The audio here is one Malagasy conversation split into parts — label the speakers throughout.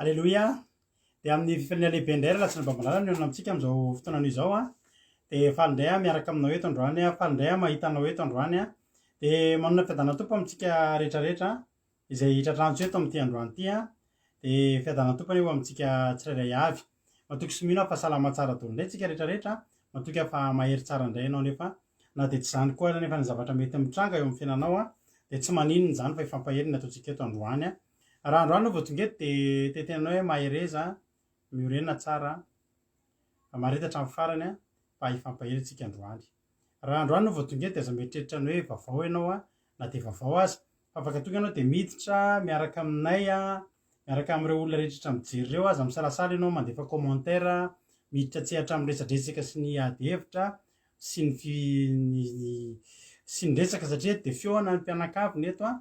Speaker 1: Alleloia. Dia amin'ny fifaliana lehibe indray lasina babalala ny eo amintsika amin'izao fotoana izao a. Dia faly indray miaraka aminao eto androany a, faly indray mahita anao eto androany a. Dia manana fiadanana tompo amintsika rehetrarehetra izay tratranjo eto amin'ity androany ity a. Dia fiadanana tompony eo amintsika tsirairay avy. Matoky sy mino fahasalama tsara daholo indray tsika rehetrarehetra, matoky fa mahery tsara indray ianao nefa na dia tsy izany koa nefa ny zavatra mety mitranga eo amin'ny fiainanao a, dia tsy maninona izany fa ifampahery ny ataontsika eto androany a. Raha androany no vao tonga eto dia tetenanao hoe mahereza, miorenana tsara, maharetatra amin'ny farany a, fa ifampahery tsika androany. Raha androany no vao tonga eto dia aza mieritreritra ny hoe vaovao ianao a, na dia vaovao aza, fa afaka tonga ianao dia miditra miaraka aminay a, miaraka amin'ireo olona rehetra mijery ireo aza misalasala ianao mandefa commentaire, miditra tsehatra amin'ny resadresaka sy ny ady hevitra sy ny resaka satria dia feo na ny mpianakavy eto a,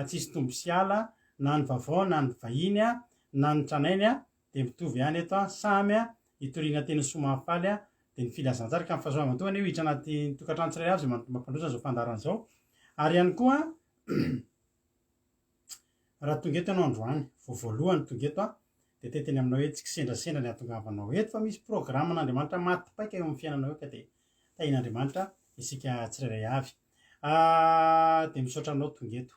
Speaker 1: tsisy tombo sy ala na ny vaovao na ny vahiny a, na ny tranainy a, dia mitovy ihany eto a, samy a hitoriana teny somafaly a, dia ny filazantsara ka mifahasoavana toa ny hiditra anaty tokantrano tsirairay avy izay mampandrosa izao fandaharana izao. Ary ihany koa raha tonga eto ianao androany vao voalohany tonga eto a, dia teteny aminao hoe tsy kisendrasendra ny ahatongavanao eto fa misy programan'Andriamanitra matipaika eo amin'ny fiainanao ka dia tahin'Andriamanitra isika tsirairay avy. Dia misaotra aminao tonga eto.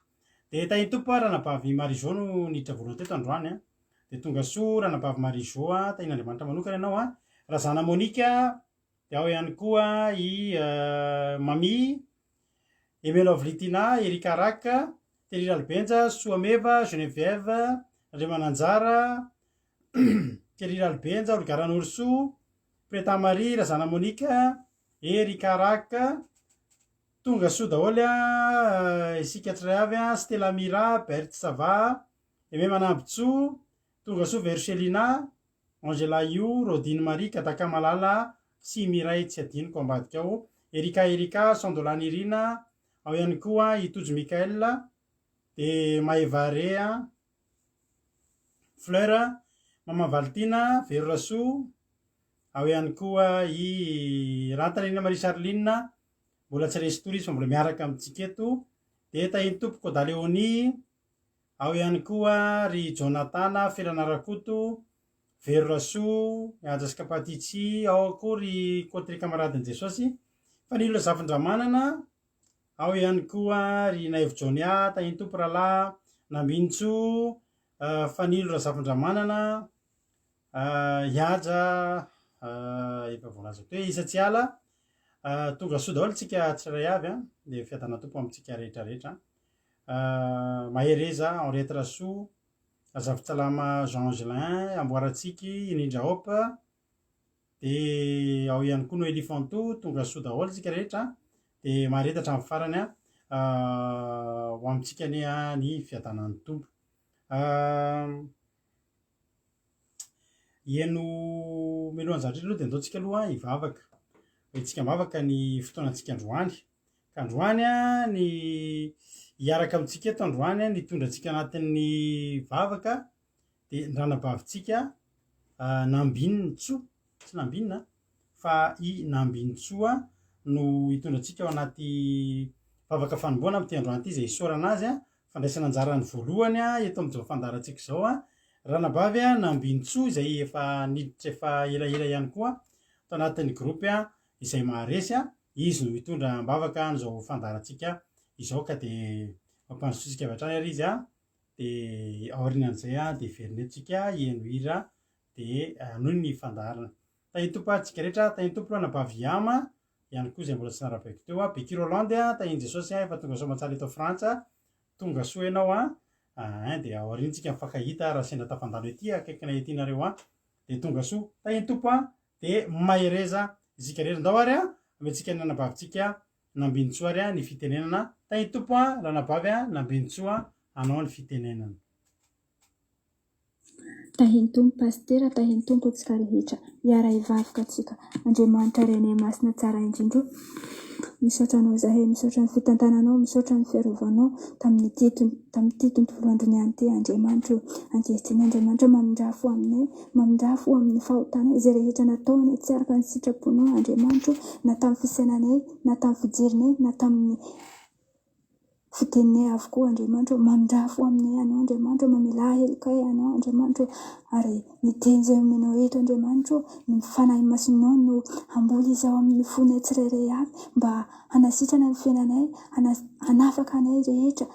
Speaker 1: Dia tahiny tompo a ranabavy Marizao no niditra voalohany teto androany a. Dia tonga soa ranabavy Marizao a, tahin'Andriamanitra manokana ianao a. Razana Monika, dia ao ihany koa i Mami, Emelo Avlitina, Erika Raka, Terira Albenja, Soameva, Geneviève, Andriamananjara, Terira Albenja, Olgarana Orso, Preta Marie, Razana Monika, Erika Raka, tonga soa daholo a, isika tsiray avy a, Stella Mira, Berthe Sava, Eme Manambotsoa, tonga soa Verselina, Angela Io, Rodine Marie, Kataka Malala, sy Miray tsy adinoko ambadika ao, Erika, Sandolany Irina, ao ihany koa i Tojo Mikael, dia Maevarea, Fleur, Mama Valtina, Vero Rasoa, ao ihany koa i Rantanina Marie Charline, mbola tsy resy tory izy fa mbola miaraka amintsika eto. Dia tahiny tompo Koda Leonie, ao ihany koa ry Jonathan, Felana Rakoto, Vero Rasoa, Jessica Patitsy, ao koa ry Kotry Kamaradin Jesosy, Fanilo Zafindramanana, ao ihany koa ry Naivo Jonia, tahiny tompo Rala, Nambintso, Fanilo Zafindramanana, Iaja, efa voalazako hoe isa tsy ala, tonga soa daholo tsika tsirairay avy a, dia fiadanana tompo amintsika rehetrarehetra. Mahereza Henriette Rasoa, Azafitsalama Jean Angelin, Amboaratsiky, Indrindra Hope, dia ao ihany koa Noélie Fanto, tonga soa daholo tsika rehetra, dia maharetatra amin'ny farany a ho amintsika ny fiadanan'ny tompo. Ieno melohan'izany aloha dia andaontsika aloha hivavaka, hoentsika mivavaka ny fotoanantsika androany. Ka androany a ny hiaraka amintsika eto androany a, nitondra antsika anatin'ny vavaka dia ny ranabavintsika Nambinitsoa, tsy Nambinina fa i Nambinitsoa no hitondra antsika ao anaty vavaka fanomboana amin'ity androany ity izay isaorana azy a, fandraisana anjarany voalohany a eto amin'izao fandaharantsika izao a. Ranabavy a Nambinitsoa izay efa niditra efa elaela ihany koa tao anatin'ny gropy a izay maharesy a, izy no hitondra am-bavaka n'izao fandaharantsika izao ka dia mampandrosotsika avy hatrany ary izy a. Dia aorianan'izay a dia verina hihaino hira dia noho ny fandaharana. Tahiny tompo antsika rehetra, tahiny tompo ranabavy Yama ihany koa izay mbola tsy narabaiko teo a, Beky Rolande a, tahiny Jesosy a, efa tonga soa matsara eto Frantsa, tonga soa ianao a, dia aoriantsika mifankahita raha sendra tafandalo ety akaikina ety nareo a, dia tonga soa tahiny tompo a, dia mahereza isika rehetra. Andao ary a amentsika ny ranabavintsika Nambinitsoa ary a ny fitenenana. Tahiny tompo a ranabavy a Nambinitsoa, anao ny fitenenana.
Speaker 2: Tahiny tompo pastera, tahiny tompo antsika rehetra, hiara hivavaka antsika. Andriamanitra renay masina tsara indrindra, misaotra anao zahay, misaotra ny fitantananao, misaotra ny fiarovanao tamin'ity tontolo androny ity. Andriamanitra ankehitriny, Andriamanitra mamindrafo aminay, mamindrafo amin'ny fahotana izay rehetra nataonay tsy araka ny sitraponao. Andriamanitra na tamin'ny fisainanay, na tamin'ny fijerinay, na tamin'ny fitenay avokoa Andriamanitra mandrafo aminay anao Andriamanitra mamela helikay anao Andriamanitra ary ny teny izay omenao eto Andriamanitra ny fanahy masinao no hamboly izao amin'ny fonay tsirairay avy mba hanasitrana ny fiainanay hanafaka anay rehetra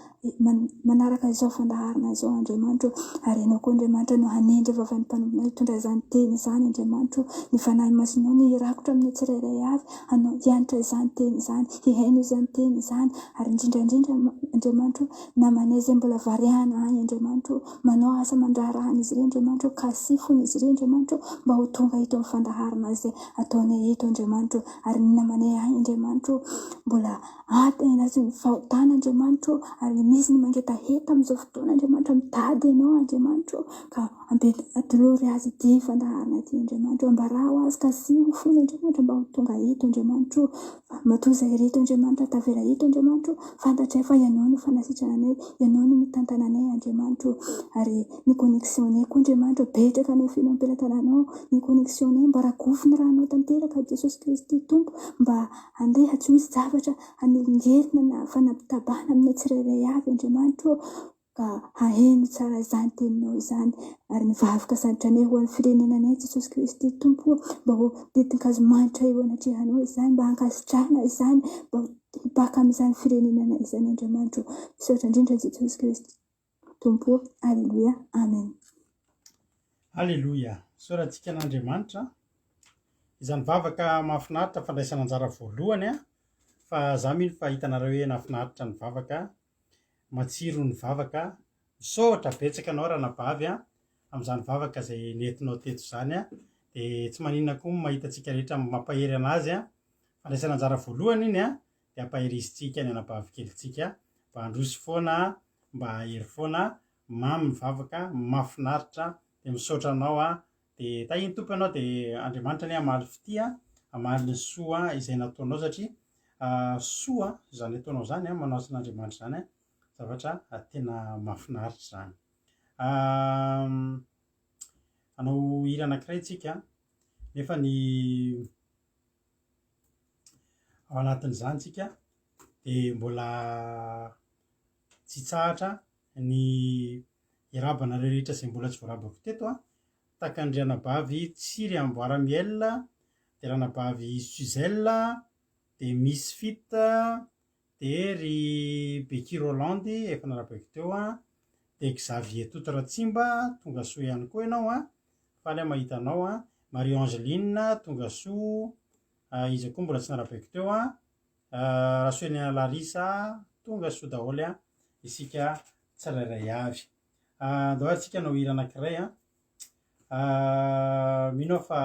Speaker 2: manaraka izao fandaharana izao Andriamanitra ary ianao koa Andriamanitra no hanendry vavan'ny mpanomboka hitondra izany teny izany Andriamanitra ny fanahy masinao no hirakotra amin'ny tsirairay avy hanao hianatra izany teny izany hihaino izany teny izany ary indrindra Andriamanitra namanay izay mbola variana any Andriamanitra manao asa mandraharahana izy ireny Andriamanitra kasifony izy ireny Andriamanitra mba ho tonga eto amin'ny fandaharana izay ataonay eto Andriamanitra ary ny namanay any Andriamanitra mbola atena sy ny fahotana Andriamanitra ary misy ny mangeta heta amin'izao fotoana Andriamanitra mitady ianao Andriamanitra ka atolory azy ity fandaharana ity Andriamanitra ambarao azy kasiho fony Andriamanitra mba ho tonga eto Andriamanitra matoza ireto Andriamanitra tavela eto Andriamanitra fantatray fa ianao no fanasitrana anay ianao no mitantana anay Andriamanitra ary ny connexionnay koa Andriamanitra betraka ny finompelantananao ny connexionnay mba rakofony raha anao tanteraka Jesosy Kristy Tompo mba andeha tsy misy zavatra hanelingerinana na fanampitabana amin'ny tsirairay avy Andriamanitra ka haheno tsara izany teninao izany ary mivavaka sanatra anay ho an'ny firenenanay Jesosy Kristy Tompo mba ho ditin-kazomanitra eo anatrehanao izany mba hankasitrahana izany mba hipaka amin'izany firenenana izany Andriamanitra misaotra indrindra Jesosy Kristy Tompo alleluia amen
Speaker 1: alleluia sorantsika an'Andriamanitra izany vavaka mahafinaritra fandraisana anjara voalohany fa za mino fa hitanareo hoe nafinaritra ny vavaka matsiro ny vavaka misaotra betsaka anao raha nabavy amin'izany vavaka izay nentinao teto izany dia tsy maninona koa mahita antsika rehetra mampahery anazy fandraisana anjara voalohany iny dia ampaherizitsika ny anabavy kelitsika mba handroso foana mba hahery foana mamy mivavaka mafinaritra dia misaotra anao dia tahiny tompo ianao dia Andriamanitra ny hamaly fity hamaly ny soa izay nataonao satria soa izany ataonao izany manao asan'Andriamanitra izany zavatra tena mahafinaritra izany anao hira anankiray tsika nefa ny ao anatin'izany tsika dia mbola tsy tsahatra ny irabana rehetra izay mbola tsy voarabako teto tahaka ny ranabavy Tsiry Amboaramiel dia ranabavy Suzel dia Miss Fit dia ry Becky Roland efa narabaiko teo dia Xavier Totoratsimba tonga soa ihany koa ianao faly mahita anao Marie Angeline tonga soa izy koa mbola tsy narabaiko teo Rasoenina Larisa tonga soa daholo isika tsirairay avy andao antsika nao hira anankiray mino fa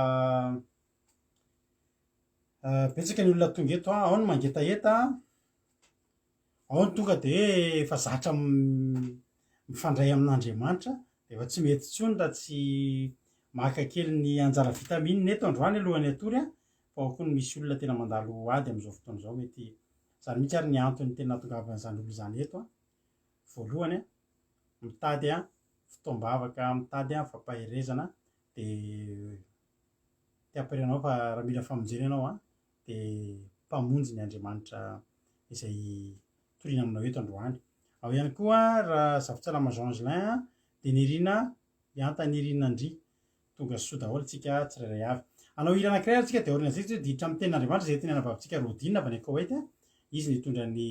Speaker 1: betsaka ny olona tonga eto ao ny mangetaheta ao ny tonga dia efa zatra mifandray amin'Andriamanitra dia efa tsy mety tsony raha tsy maka kely ny anjara vitamine eto androany alohany atory fa ao koa ny misy olona tena mandalo ady amin'izao fotoana izao mety izany mihitsy ary ny antony tena nahatongavan'izany olo izany eto voalohany mitady fitoam-bavaka mitady fampaherezana dia tiam-pirenao fa raha mila famonjena ianao dia mpamonjy ny Andriamanitra izay toriana aminao eto androany ao ihany koa raha zafintsala Jean Angelin dia nirina mianta nirina Ndry tonga soa daholo tsika tsirairay avy anao hira anankiray atsika dia orina zay diditra amin'ny tenin'Andriamanitra izay teny anabavitsika Rodine avy any Koweït izy nitondra ny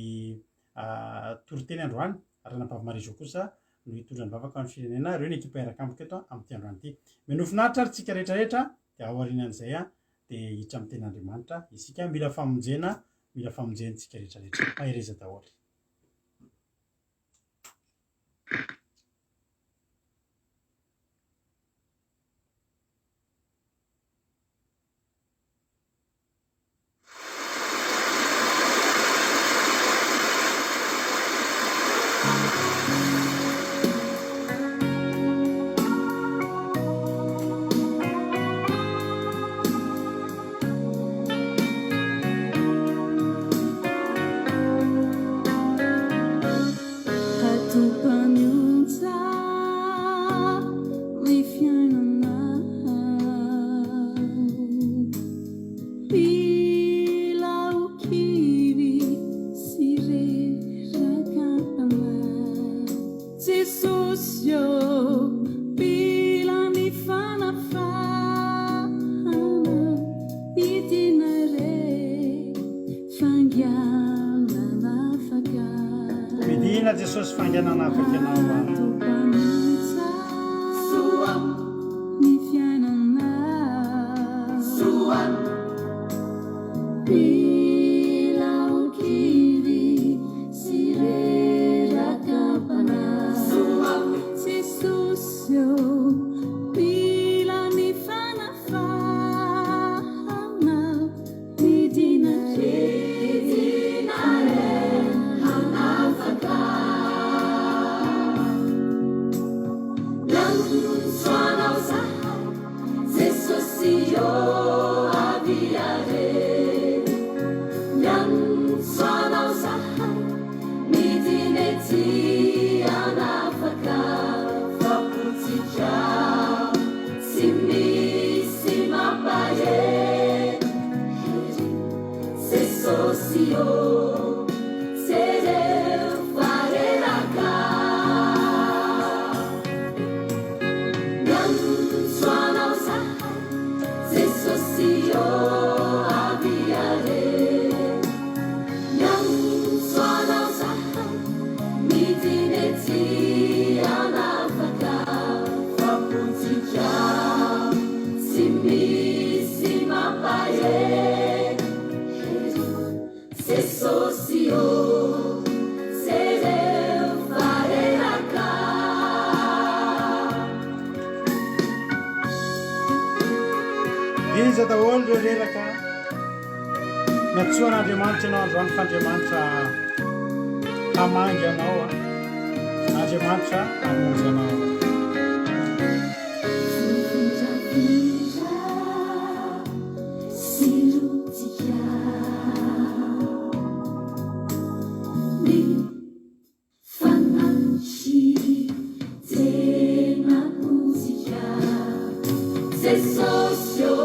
Speaker 1: toriteny androany ary anabavy Marizo kosa no hitondra ny vavaka amin'ny firenena ireo ny ekipa eraka amiko eto amin'ny androany ity menofinaritra ary tsika rehetrarehetra dia aorianan'izay dia hiditra amin'ny tenin'Andriamanitra isika mila famonjentsika rehetrarehetra fahereza daholo
Speaker 2: Jesosio bila nifanafana itinare fangianana faka
Speaker 1: midina Jesosy fangianana afaka ianao
Speaker 2: topanitsa soa ny fiainana soa bila okiri si rerakapana soa Jesosio bila nifanafana midinare hanafaka lansoanao zahay Jesosio aviare lansoanao zahay midinety anafaka fapotsika tsy misy mampahery Jesosio sereo fareraka lansoanao zahay Jesosio aviare lansoanao zahay midinety anafaka fapotsika tsy misy mampahery Jesosio sereo fareraka
Speaker 1: iza daholo reo reraka miatsoan'Andriamanitra ianao androany fa Andriamanitra hamangy anao Andriamanitra hamonjy anao
Speaker 2: sirotika ny fananshi tena muzika Jesosio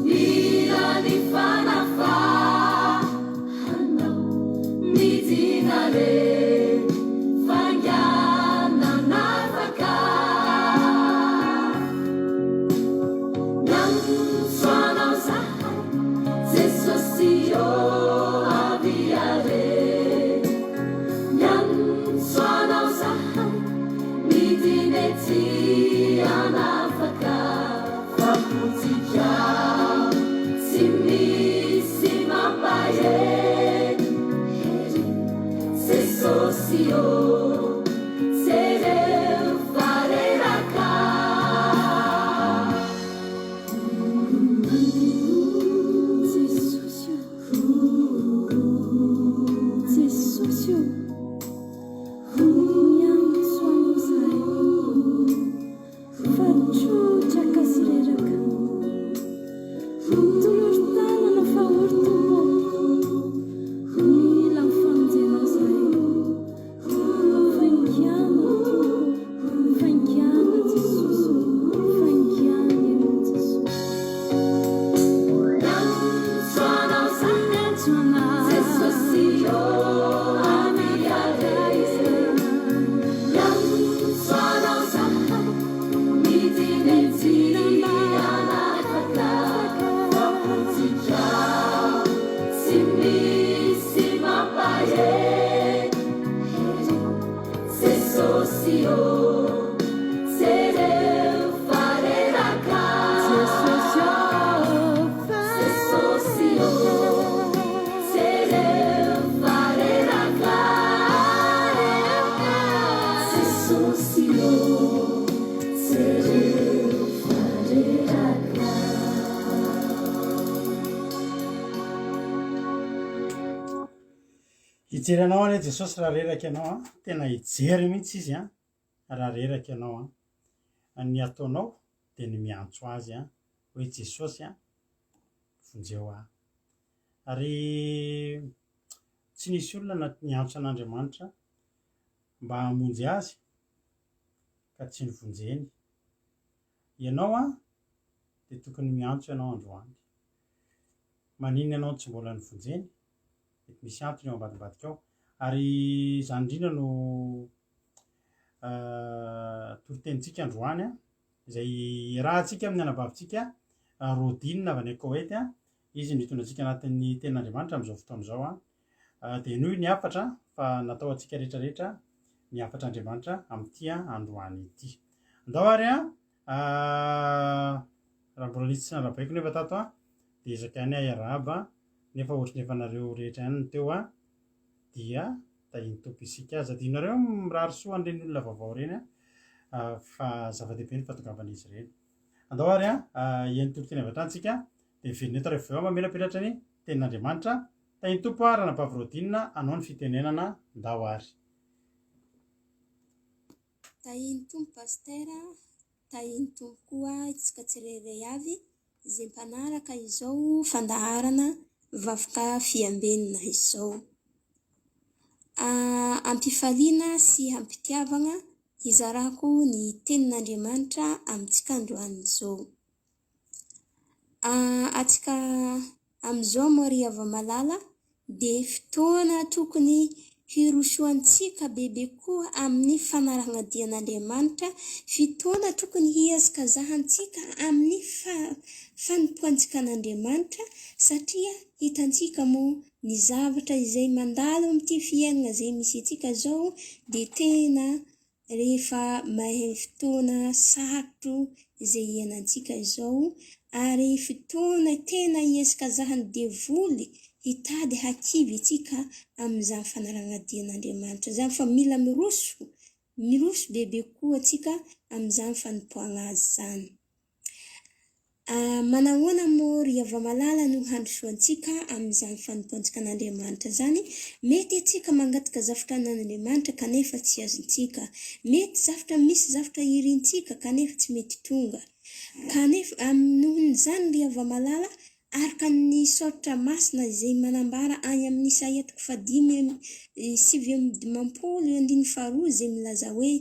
Speaker 2: mila ny fanafahanao midinare fangiananafaka lansoanao zahay Jesosio aviare lansoanao zahay midinety anafaka fapotsika tsy misy mampahery Jesosio sereo fareraka Jesosio Jesosio miantsoanao zahay fatrotraka sy reraka tolortanana fa ortombo mila mifanjenao zahay fangiana fangiana Jesosy fangiana ianao Jesosy lansoanao zahay Jesosio aviare lansoanao zahay midinety anafaka fapotsika tsy misy mampahery Jesosio sereo fareraka Jesosio sereo fareraka Jesosio sereo fareraka
Speaker 1: hijery anao anie Jesosy raha reraka ianao tena hijery mihitsy izy raha reraka ianao ny ataonao dia ny miantso azy hoe Jesosy vonjeo ary tsy nisy olona niantso an'Andriamanitra mba hamonjy azy ka tsy nivonjeny ianao dia tokony miantso ianao androany maninona ianao tsy mbola nivonjeny mety misy antony ao ambadimbadika ao ary zany indrindra no torotenitsika androany a izay rahantsika amin'ny anabavintsika rodinina avy any Koet a izy nitondratsika anatin'ny tenin'Andriamanitra am'izao fotoana am'izao a de noho ny afatra fa natao atsika rehetrarehetra ny afatra Andriamanitra amin'ity androany ity andao ary raha mbola nisy tsy narabaiko nefa tato de izakany iarahaba nefa ohatrany efa nareo rehetra ihany teo dia tahiny tompo isika zadinareo mirary soa an'ireny olona vaovao reny fa zava-dehibe ny fahatongavan'izy ireny andao ary iany toro-teny avy atrany de velona eto rehefa avy mamelapetratra ny tenin'Andriamanitra tahiny tompo ranabavy-rodinina anao ny fitenenana ndao ary
Speaker 3: tahiny tompo pastera tahiny tompo koa itsika tsirairay avy izay mpanaraka izao fandaharana vafoka fiambenina izao ampifaliana sy ampitiavana hizarako ny tenin'Andriamanitra amintsika androany izao atsika am'izao moa ava malala de fotoana tokony hirosoantsika bebe koa amin'ny fanarahana dian'Andriamanitra fotoana tokony hiazaka zahantsika amin'ny fanompoantsika an'Andriamanitra satria hitantsika moa ny zavatra izay mandalo amin'ity fiainana izay misy antsika zao de tena rehefa mahay fotoana sarotro izay iainantsika zao ary fotoana tena hiezaka zahany devoly hitady hakivy itsika amin'izany fanarahana dian'Andriamanitra zany fa mila miroso bebe koa atsika amin'izany fanompoana azy zany manahoana moa ry ava-malala no handrosoantsika amin'izany fanompoantsika an'Andriamanitra zany mety atsika mangataka zavatra an'Andriamanitra kanefa tsy azontsika mety misy zavatra irintsika kanefa tsy mety tonga kanefa nohon' zany ry ava-malala araka ny soratra masina izay manambara any amin'ny Isaia 5:7-8 izay milaza hoe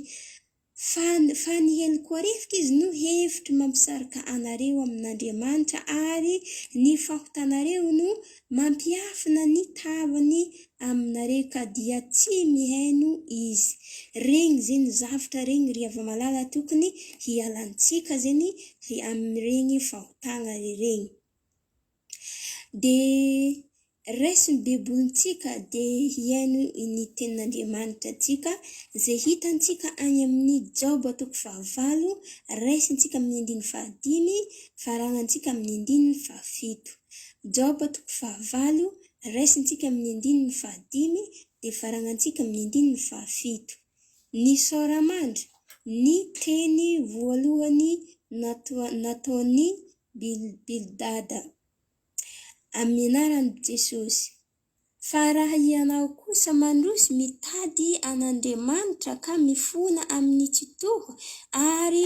Speaker 3: fa ny heliko arifika izy no hevitry mampisarika anareo amin'Andriamanitra ary ny fahotanareo no mampiafina ny tavany aminareo ka dia tsy mihaino izy regny zany zavatra regny ry ava-malala tokony hialantsika zany amin'ireny fahotana regny de resiny bebolontsika de hiaino ny tenin'Andriamanitra tsika zay hitantsika any amin'ny Job 9 resintsika amin'ny 15 faranantsika amin'ny 17 Job 9 resintsika amin'ny 15 de faranantsika amin'ny 17 ny soramandry ny teny voalohany nataony Bildada amin'ny anaran'i Jesosy fa raha ianao kosa mandroso mitady an'Andriamanitra ka mifona amin'ny tsitoho ary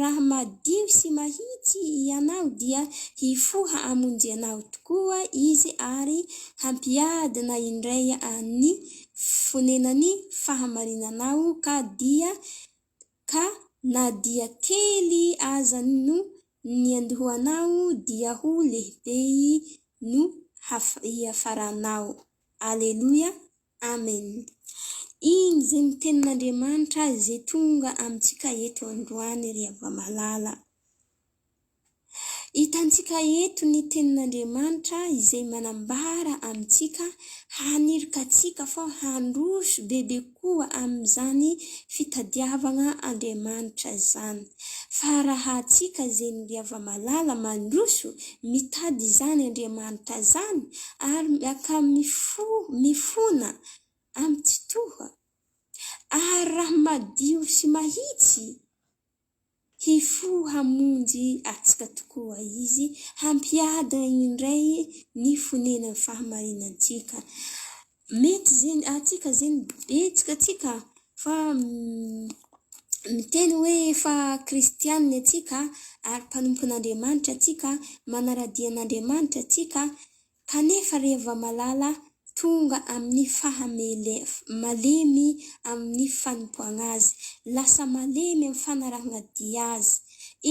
Speaker 3: raha madio sy mahitsy ianao dia hifoha amonjy anao tokoa izy ary hampiadina indray any fonenany fahamarinanao ka na dia kely aza no ny andohanao dia ho lehibe no hiafaranao. Aleluia, amen. Iny zay ny tenin'Andriamanitra izay tonga amintsika eto androany ry ava-malala. Hitantsika eto ny tenin'Andriamanitra izay manambara amintsika hanirikatsika fa handroso bebe koa amin'izany fitadiavana Andriamanitra zany. Fa raha atsika izay ry ava-malala mandroso mitady izany Andriamanitra zany ary aka mifona amin'ny tsitoha ary raha madio sy mahitsy hifoha hamonjy atsika tokoa izy hampiadana indray ny fonenan'ny fahamarinantsika mety zany atsika zany betsika atsika fa miteny hoe fa kristianina atsika ary mpanompon'Andriamanitra atsika manaradian'Andriamanitra atsika kanefa ry ava-malala tonga amin'ny malemy amin'ny fanompoana azy lasa malemy amin'ny fanarahana dia azy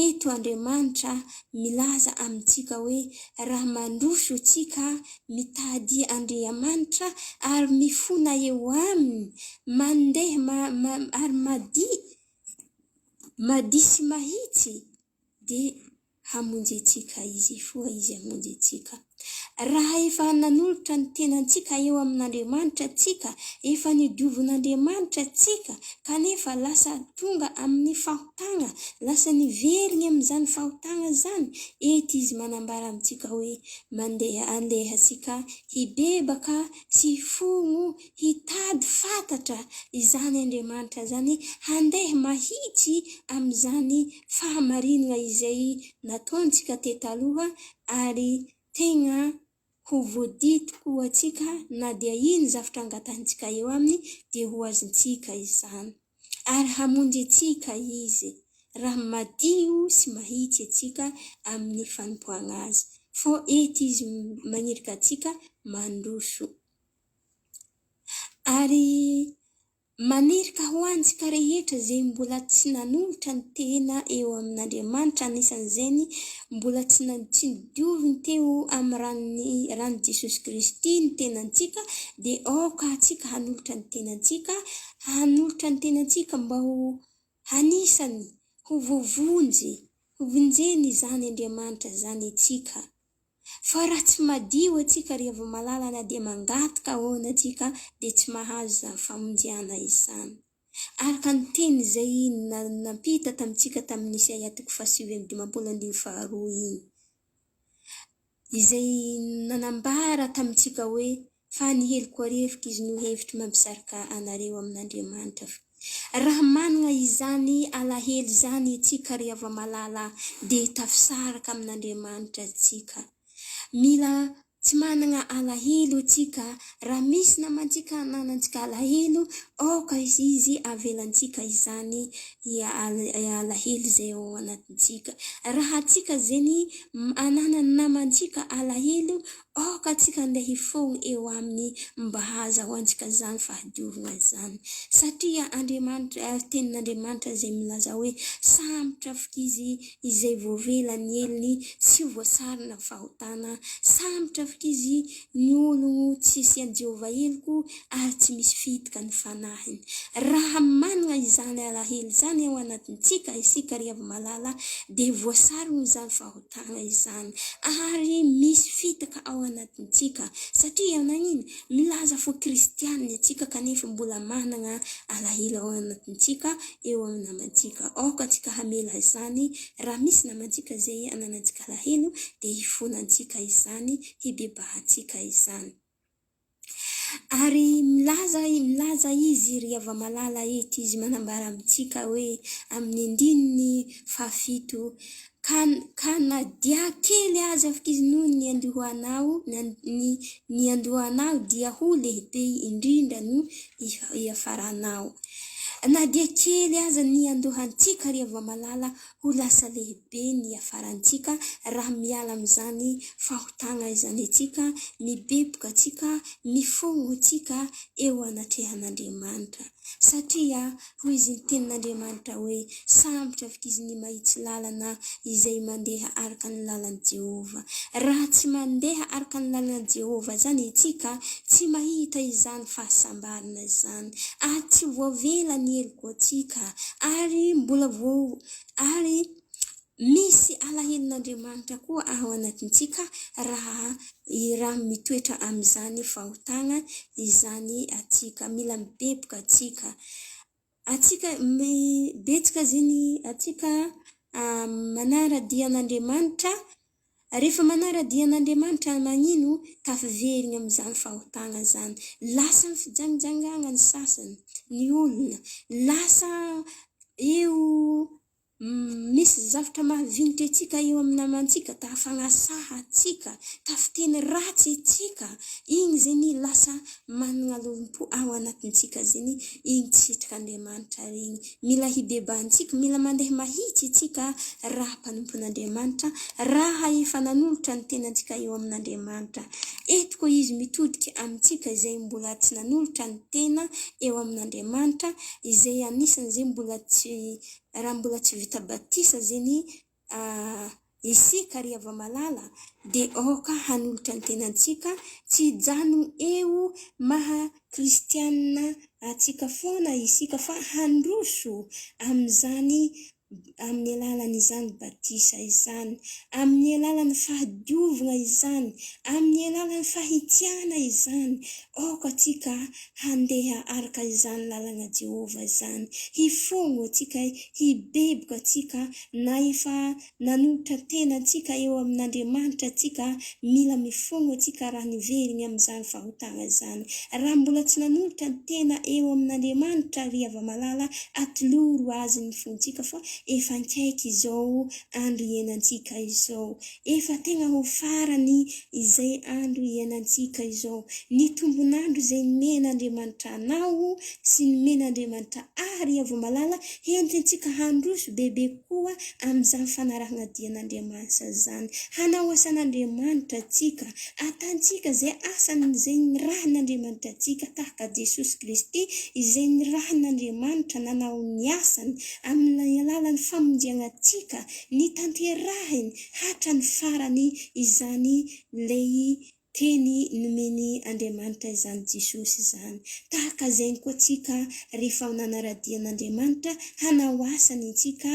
Speaker 3: eto Andriamanitra milaza amintsika hoe raha mandroso tsika mitady Andriamanitra ary mifona eo aminy mandeha ary madi sy mahitsy dia hamonjetsika izy foa izy hamonjetsika. Raha efa nanolotra ny tenantsika eo amin'Andriamanitra tsika, efa nidiovin'Andriamanitra tsika, kanefa lasa tonga amin'ny fahotana, lasa niveriny amin'izany fahotana zany, ety izy manambara amintsika hoe andehasika hibebaka sy fogno hitady fantatra izany Andriamanitra zany, handeha mahitsy amin'izany fahamarinana izay nataontsika tetaloha ary tegna ho voadidy koa atsika na dia iny zavatra angatantsika eo aminy dia ho azontsika izany ary hamonjy atsika izy raha madio sy mahitsy atsika amin'ny fanompoana azy. Fô ety izy manirika atsika mandroso ary manirika ho antsika rehetra zay mbola tsy nanolotra ny tena eo amin'Andriamanitra, anisan'izany mbola tsy dioviny teo amin'ny rano Jesosy Kristy ny tenantsika, dia aoka atsika hanolotra ny tenantsika mba ho hanisany ho vovonjy ho vonjeny izany Andriamanitra zany atsika. Fa raha tsy madio atsika rehefa malala na dia mangataka ahoana atsika dia tsy mahazo zany famonjena izany. Araka ny teny izay nampita tamintsika tamin'ny Isaia 7:12 iny, izay nanambara tamintsika hoe fa ny heliko arefika izy no hevitra mampisarika anareo amin'Andriamanitra. Raha manana izany alahelo izany atsika rehefa malala dia tafisaraka amin'Andriamanitra atsika. Mila tsy manana alahelo atsika. Raha misy namantsika nanantsika alahelo, aoka izy avelantsika izany alahelo izay ao anatintsika. Raha atsika zany ananana namantsika alahelo, aoka atsika andeha hifogno eo aminy mba hahazahoantsika zany fahadiovana zany. Satria Andriamanitra, tenin'Andriamanitra izay milaza hoe sambotra avokizy izay voavelany eliny sy voasarina fahotana, sambotra avokizy ny ologno tsy sian Jehova eloko ary tsy misy fitika ny fanahiny. Raha manana izany alahelo izany ao anatintsika isika rehefa malala dia voasarina izany fahotana izany ary misy fitaka ao anatintsika. Satria nanino milaza fo kristianina atsika kanefa mbola manana alahelo ao anatintsika eo amin'ny namantsika. Aoka atsika hamela izany. Raha misy namantsika zay ananantsika alahelo dia hifonantsika izany, hibebahantsika izany. Ary milaza izy rehefa malala ety izy manambara amintsika hoe amin'ny andininy 7 ka na dia kely azy avokizy noho ny andohanao ny andohanao dia ho lehibe indrindra no iafaranao. Na dia kely aza ny andohantsika rehefa malala ho lasa lehibe ny afarantsika raha miala amin'izany fahotana izany atsika, mibeboka atsika, mifogno atsika eo anatrehan'Andriamanitra. Satria hoy izy ny tenin'Andriamanitra hoe sambotra avokizy ny mahitsy lalana izay mandeha araka ny lalan'i Jehova. Raha tsy mandeha araka ny lalan'i Jehova zany atsika, tsy mahita izany fahasambarana izany, ary tsy voavela ny heliko atsika, ary mbola ary misy alahelon'Andriamanitra koa ao anatintsika raha mitoetra amin'izany fahotana izany atsika. Mila mibeboka atsika betsaka zany atsika manaradian'Andriamanitra. Rehefa manaradian'Andriamanitra magnino tafiverina amin'izany fahotana zany. Lasa ny fijanojangana ny sasany ny olona, lasa eo misy zavatra mahavinitra atsika eo amin'ny namantsika, tafagnasaha atsika, tafiteny ratsy atsika, igny zany lasa manana lolompo ao anatintsika zany, igny tsitrika Andriamanitra regny. Mila hibebahantsika, mila mandeha mahitsy atsika raha mpanompon'Andriamanitra, raha efa nanolotra ny tenantsika eo amin'Andriamanitra. Eto koa izy mitodika amintsika izay mbola tsy nanolotra ny tena eo amin'Andriamanitra, izay anisan'izay mbola tsy tabatisa zeny isika ry Havamalala dia aoka hanolotra ny tenantsika tsy hijano eo maha kristianina atsika foana isika fa handroso amin'izany amin'ny alalan'izany batisa izany, amin'ny alalan'ny fahadiovana izany, amin'ny alalan'ny fahitiana izany, aoka atsika handeha araka izany lalana Jehova izany, hifongo atsika, hibeboka atsika, na efa nanolotra tena atsika eo amin'Andriamanitra atsika, mila mifongo atsika raha niveriny amin'izany fahotana izany. Raha mbola tsy nanolotra tena eo amin'Andriamanitra ry Havamalala, atoloro azy ny fontsika fa efa nkaiky izao andro ienantsika izao, efa tena ho farany izay andro ienantsika izao. Ny tombonandro izay nomen'Andriamanitra anao sy nomen'Andriamanitra ry Havamalala entintsika handroso bebe koa amin'izany fanarahana dian'Andriamanitra izany. Hanao asan'Andriamanitra atsika, atantsika izay asany izay nirahin'Andriamanitra atsika tahaka Jesosy Kristy izay nirahin'Andriamanitra nanao ny asany amin'ny alalan'ny famonjena atsika, ny tanterahiny hatra ny farany izany lay teny nomeny Andriamanitra izany Jesosy izany. Tahaka izay koa atsika rehefa nanaradian'Andriamanitra hanao asany itsika,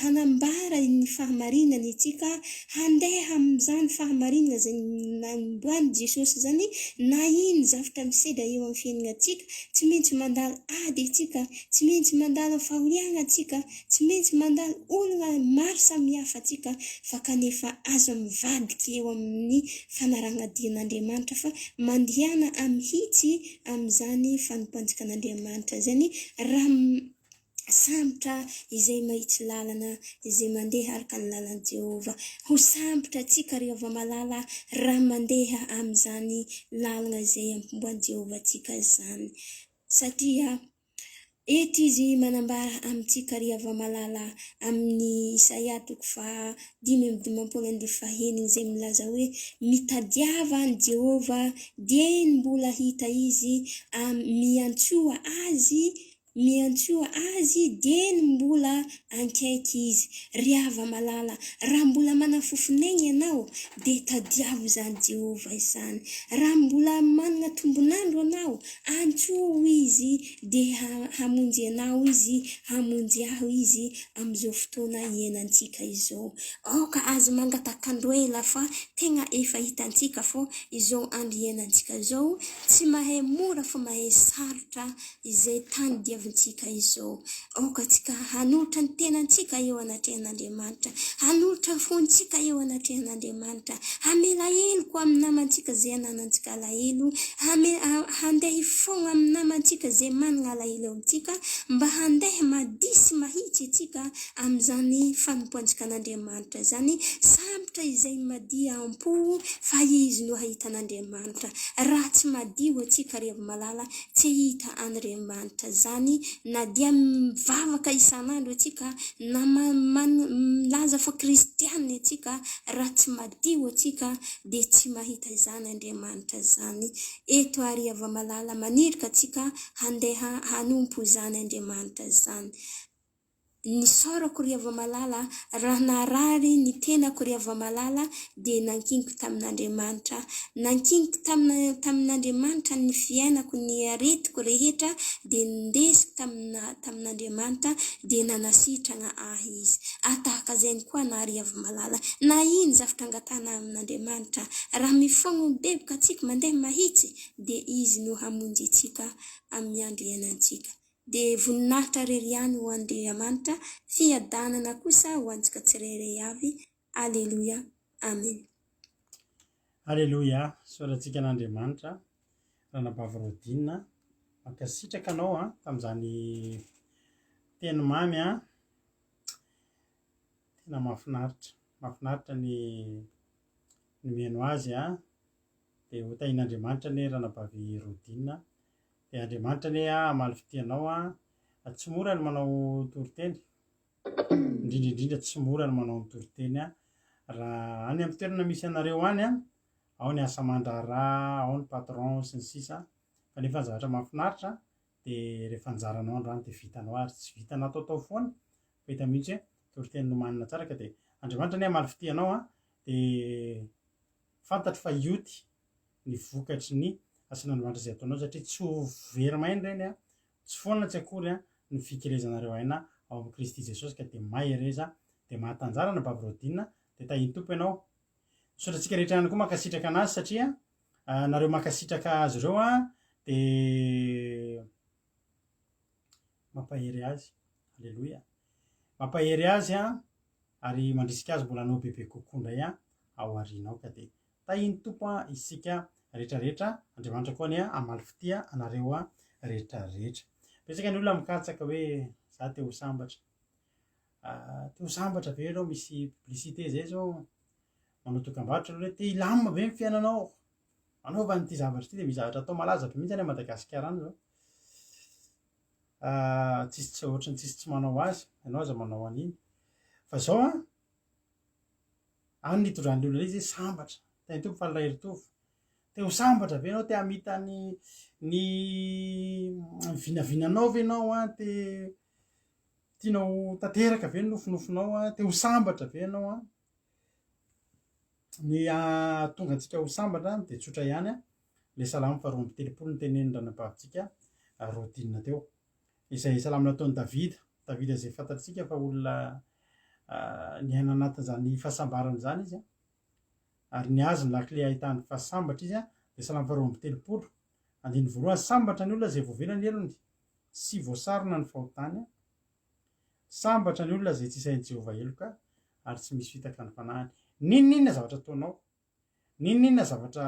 Speaker 3: hanambara ny fahamarinany itsika, handeha amin'izany fahamarinana izay namboany Jesosy izany, na iny zavatra misedra eo amin'ny fiainana atsika, tsy maintsy mandalo ady atsika, tsy maintsy mandalo fahoriana atsika, tsy maintsy mandalo olona maro samihafa atsika, fa kanefa azo mivadika eo amin'ny fanarahana dian'Andriamanitra fa mandihana amihitsy amin'izany fanompanjika an'Andriamanitra izany raha sambotra izay mahitsy lalana izay mandeha araka ny lalan'i Jehova. Ho sambotra atsika ry Havamalala raha mandeha amin'izany lalana izay ampomboan'i Jehova atsika izany, satria eto izy manambara amintsika ry Havamalala amin'ny Isaia 5:5 izay milaza hoe mitadiava ny Jehova dia mbola hita izy, miantsoa azy dia mbola ankaiky izy. Ry Havamalala, raha mbola manafofonegna ianao dia tadiavo izany Jehova izany. Raha mbola manana tombonandro anao, antsoa izy dia hamonjy anao izy, hamonjy aho izy amin'izao fotoana ienantsika izao. Aoka azy mangatakandro ela fa tena efa hitantsika fô izao andro ienantsika izao tsy mahay mora fa mahay sarotra izay tany diavintsika izao. Aoka atsika hanolotra ny tenantsika eo anatrehan'Andriamanitra, hanolotra ny fontsika eo anatrehan'Andriamanitra, hamela heloko amin'ny namantsika izay ananantsika alahelo, handeha hifongo amin'ny namantsika izay manana alahelo amintsika, mba handeha madisy mahitsy atsika amin'izany fanompoantsika an'Andriamanitra izany, sambotra izay madia ampo fa izy no ahitan'Andriamanitra. Raha tsy madio atsika ry Havamalala tsy hita Andriamanitra izany, na dia mivavaka isan'andro atsika, na milaza fa kristianina atsika, raha tsy madio atsika dia tsy mahita izany Andriamanitra izany. Eto ry Havamalala manirika atsika handeha hanompo izany Andriamanitra izany. Ny saorako ry Havamalala, raha narary ny tenako ry Havamalala dia nankiniko tamin'Andriamanitra, nankiniko tamin'Andriamanitra ny fiainako, ny aretiko rehetra dia ndesiko tamin'Andriamanitra dia nanasitrana ahy izy. Tahaka izay koa na ry Havamalala, na iny zavatra angatana amin'Andriamanitra, raha mifongo mibeboka atsika mandeha mahitsy dia izy no hamonjy atsika amin'ny andro ienantsika. Dia voninahitra rery ihany ho Andriamanitra, fiadanana kosa ho antsika tsirairay avy. Aleluia, amen.
Speaker 1: Aleluia, sorantsika an'Andriamanitra ranabavy Rodina, mankasitraka anao tamin'izany teny mamy tena mahafinaritra ny meno azy dia ho tahin'Andriamanitra ny ranabavy Rodina. Dia Andriamanitra ny amaly fitianao tsy mora ny manao toriteny, indrindraindrindra tsy mora ny manao toriteny raha any amin'ny toerana misy anareo any ao ny asa mandraraha, ao ny patron sy ny sisa, kanefa ny zavatra mahafinaritra dia rehefa anjaranao androany dia vitanao ary tsy vitanao taotao foana, fa hita mihitsy hoe oriteny nomanina tsara ka dia andriamanitra ny hamaly fitianao a dia fantatry fa ioty ny vokatry ny asan'andriamanitra izay ataonao satria tsy ho very mainy ireny a tsy foana tsy akory a ny fikirezanareo aina ao amin'ny Kristy Jesosy ka dia mahereza dia mahatanjara na bavirodina dia tahiny tompo ianao sotratsika rehetra ihany koa makasitraka anazy satria nareo makasitraka azy ireo a dia mampahery azy alleloia mampahery azy a ary mandrisika azy mbola anao bebe kokoa indray a ao arinao ka dia tahiny tompo a isika rehetrarehetra andriamanitra koa ny a hamaly fitia anareo a rehetrarehetra betsaka ny olona mikatsaka hoe za te ho sambatra be ianao misy publicité zay zao manao dokam-barotra hoe te hilamina be ny fiainanao anaova nyity zavatra ty dia misy zavatra atao malaza be mihitsy any Madagasikara any zao tsisy tsy ohatrany tsisy tsy manao azy ianao aza manao an'iny fa zao a any nitondran'ny olona izy sambatra teny tompo fa lay ritovy te ho sambatra ve ianao te hamita ny vinavinanao ve ianao a te tianao tanteraka ve ny nofinofinao a te ho sambatra ve ianao a ny tonga antsika ho sambatra dia tsotra ihany a le salamo 4:30 ny teneniny ranabavitsika rodinina teo izay salamo nataon'i Davida izay fantatsika fa olona ny aina anatin'izany fahasambarana zany izy a ary ny azy ny lakile ahitany fahasambatra izy a dia salamo 4:30 andiny voalohany sambatra ny olona zay voavelany elony sy voasarona ny fahotany a sambatra ny olona zay tsy isain'i Jehovah eloka ary tsy misy fitaka ny fanahiny ninninona zavatra ataonao ninninona zavatra